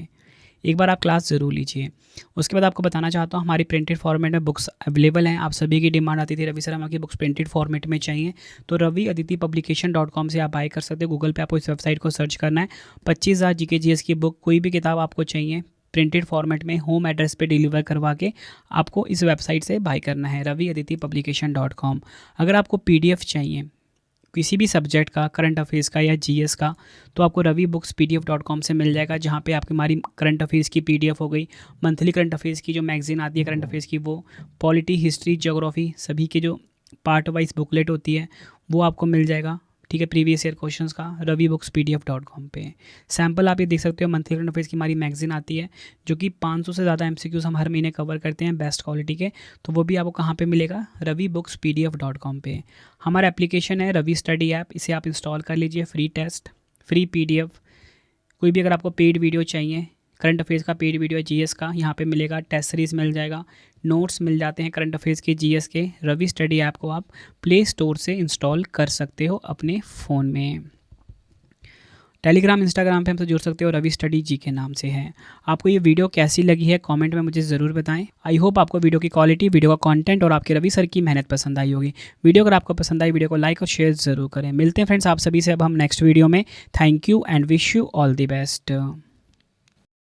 एक बार आप क्लास ज़रूर लीजिए। उसके बाद आपको बताना चाहता हूँ, हमारी प्रिंटेड फॉर्मेट में बुक्स अवेलेबल हैं। आप सभी की डिमांड आती थी रवि सर हमारी बुक्स प्रिंटेड फॉर्मेट में चाहिए, तो रवि अदिति publication.com से आप बाय कर सकते हो। गूगल पे आपको इस वेबसाइट को सर्च करना है। 25,000 GK GS की बुक, कोई भी किताब आपको चाहिए प्रिंटेड फॉर्मेट में होम एड्रेस पे डिलीवर करवा के आपको इस वेबसाइट से बाय करना है, रवि अदिति publication.com। अगर आपको PDF चाहिए किसी भी सब्जेक्ट का, करंट अफेयर्स का या GS का, तो आपको रवि बुक्स PDF.com से मिल जाएगा, जहाँ पे आपकी हमारी करंट अफेयर्स की PDF हो गई, मंथली करंट अफेयर्स की जो मैगजीन आती है करंट अफेयर्स की, वो पॉलिटी, हिस्ट्री, ज्योग्राफी सभी के जो पार्ट वाइज बुकलेट होती है वो आपको मिल जाएगा। ठीक है, प्रीवियस ईयर क्वेश्चंस का रवि बुक्स PDF.com पे। सैम्पल आप ये देख सकते हो, मंथली करंट अफेयर्स की हमारी मैगजीन आती है जो कि 500 से ज़्यादा MCQs हम हर महीने कवर करते हैं बेस्ट क्वालिटी के, तो वो भी आपको कहाँ पे मिलेगा? रवि बुक्स PDF.com पे। हमारा एप्लीकेशन है रवि स्टडी ऐप, इसे आप इंस्टॉल कर लीजिए। फ्री टेस्ट, फ्री PDF, कोई भी अगर आपको पेड वीडियो चाहिए, करंट अफेयर्स का पेड वीडियो है, GS का यहाँ पे मिलेगा, टेस्ट सीरीज़ मिल जाएगा, नोट्स मिल जाते हैं करंट अफेयर्स के, GS के। रवि स्टडी ऐप को आप प्ले स्टोर से इंस्टॉल कर सकते हो अपने फ़ोन में। टेलीग्राम, इंस्टाग्राम पे हमसे जुड़ सकते हो, रवि स्टडी जी के नाम से है। आपको ये वीडियो कैसी लगी है कमेंट में मुझे ज़रूर बताएं। आई होप आपको वीडियो की क्वालिटी, वीडियो का कंटेंट और आपके रवि सर की मेहनत पसंद आई होगी। वीडियो अगर आपको पसंद आई, वीडियो को लाइक और शेयर ज़रूर करें। मिलते हैं फ्रेंड्स आप सभी से अब हम नेक्स्ट वीडियो में। Thank you and wish you all the best.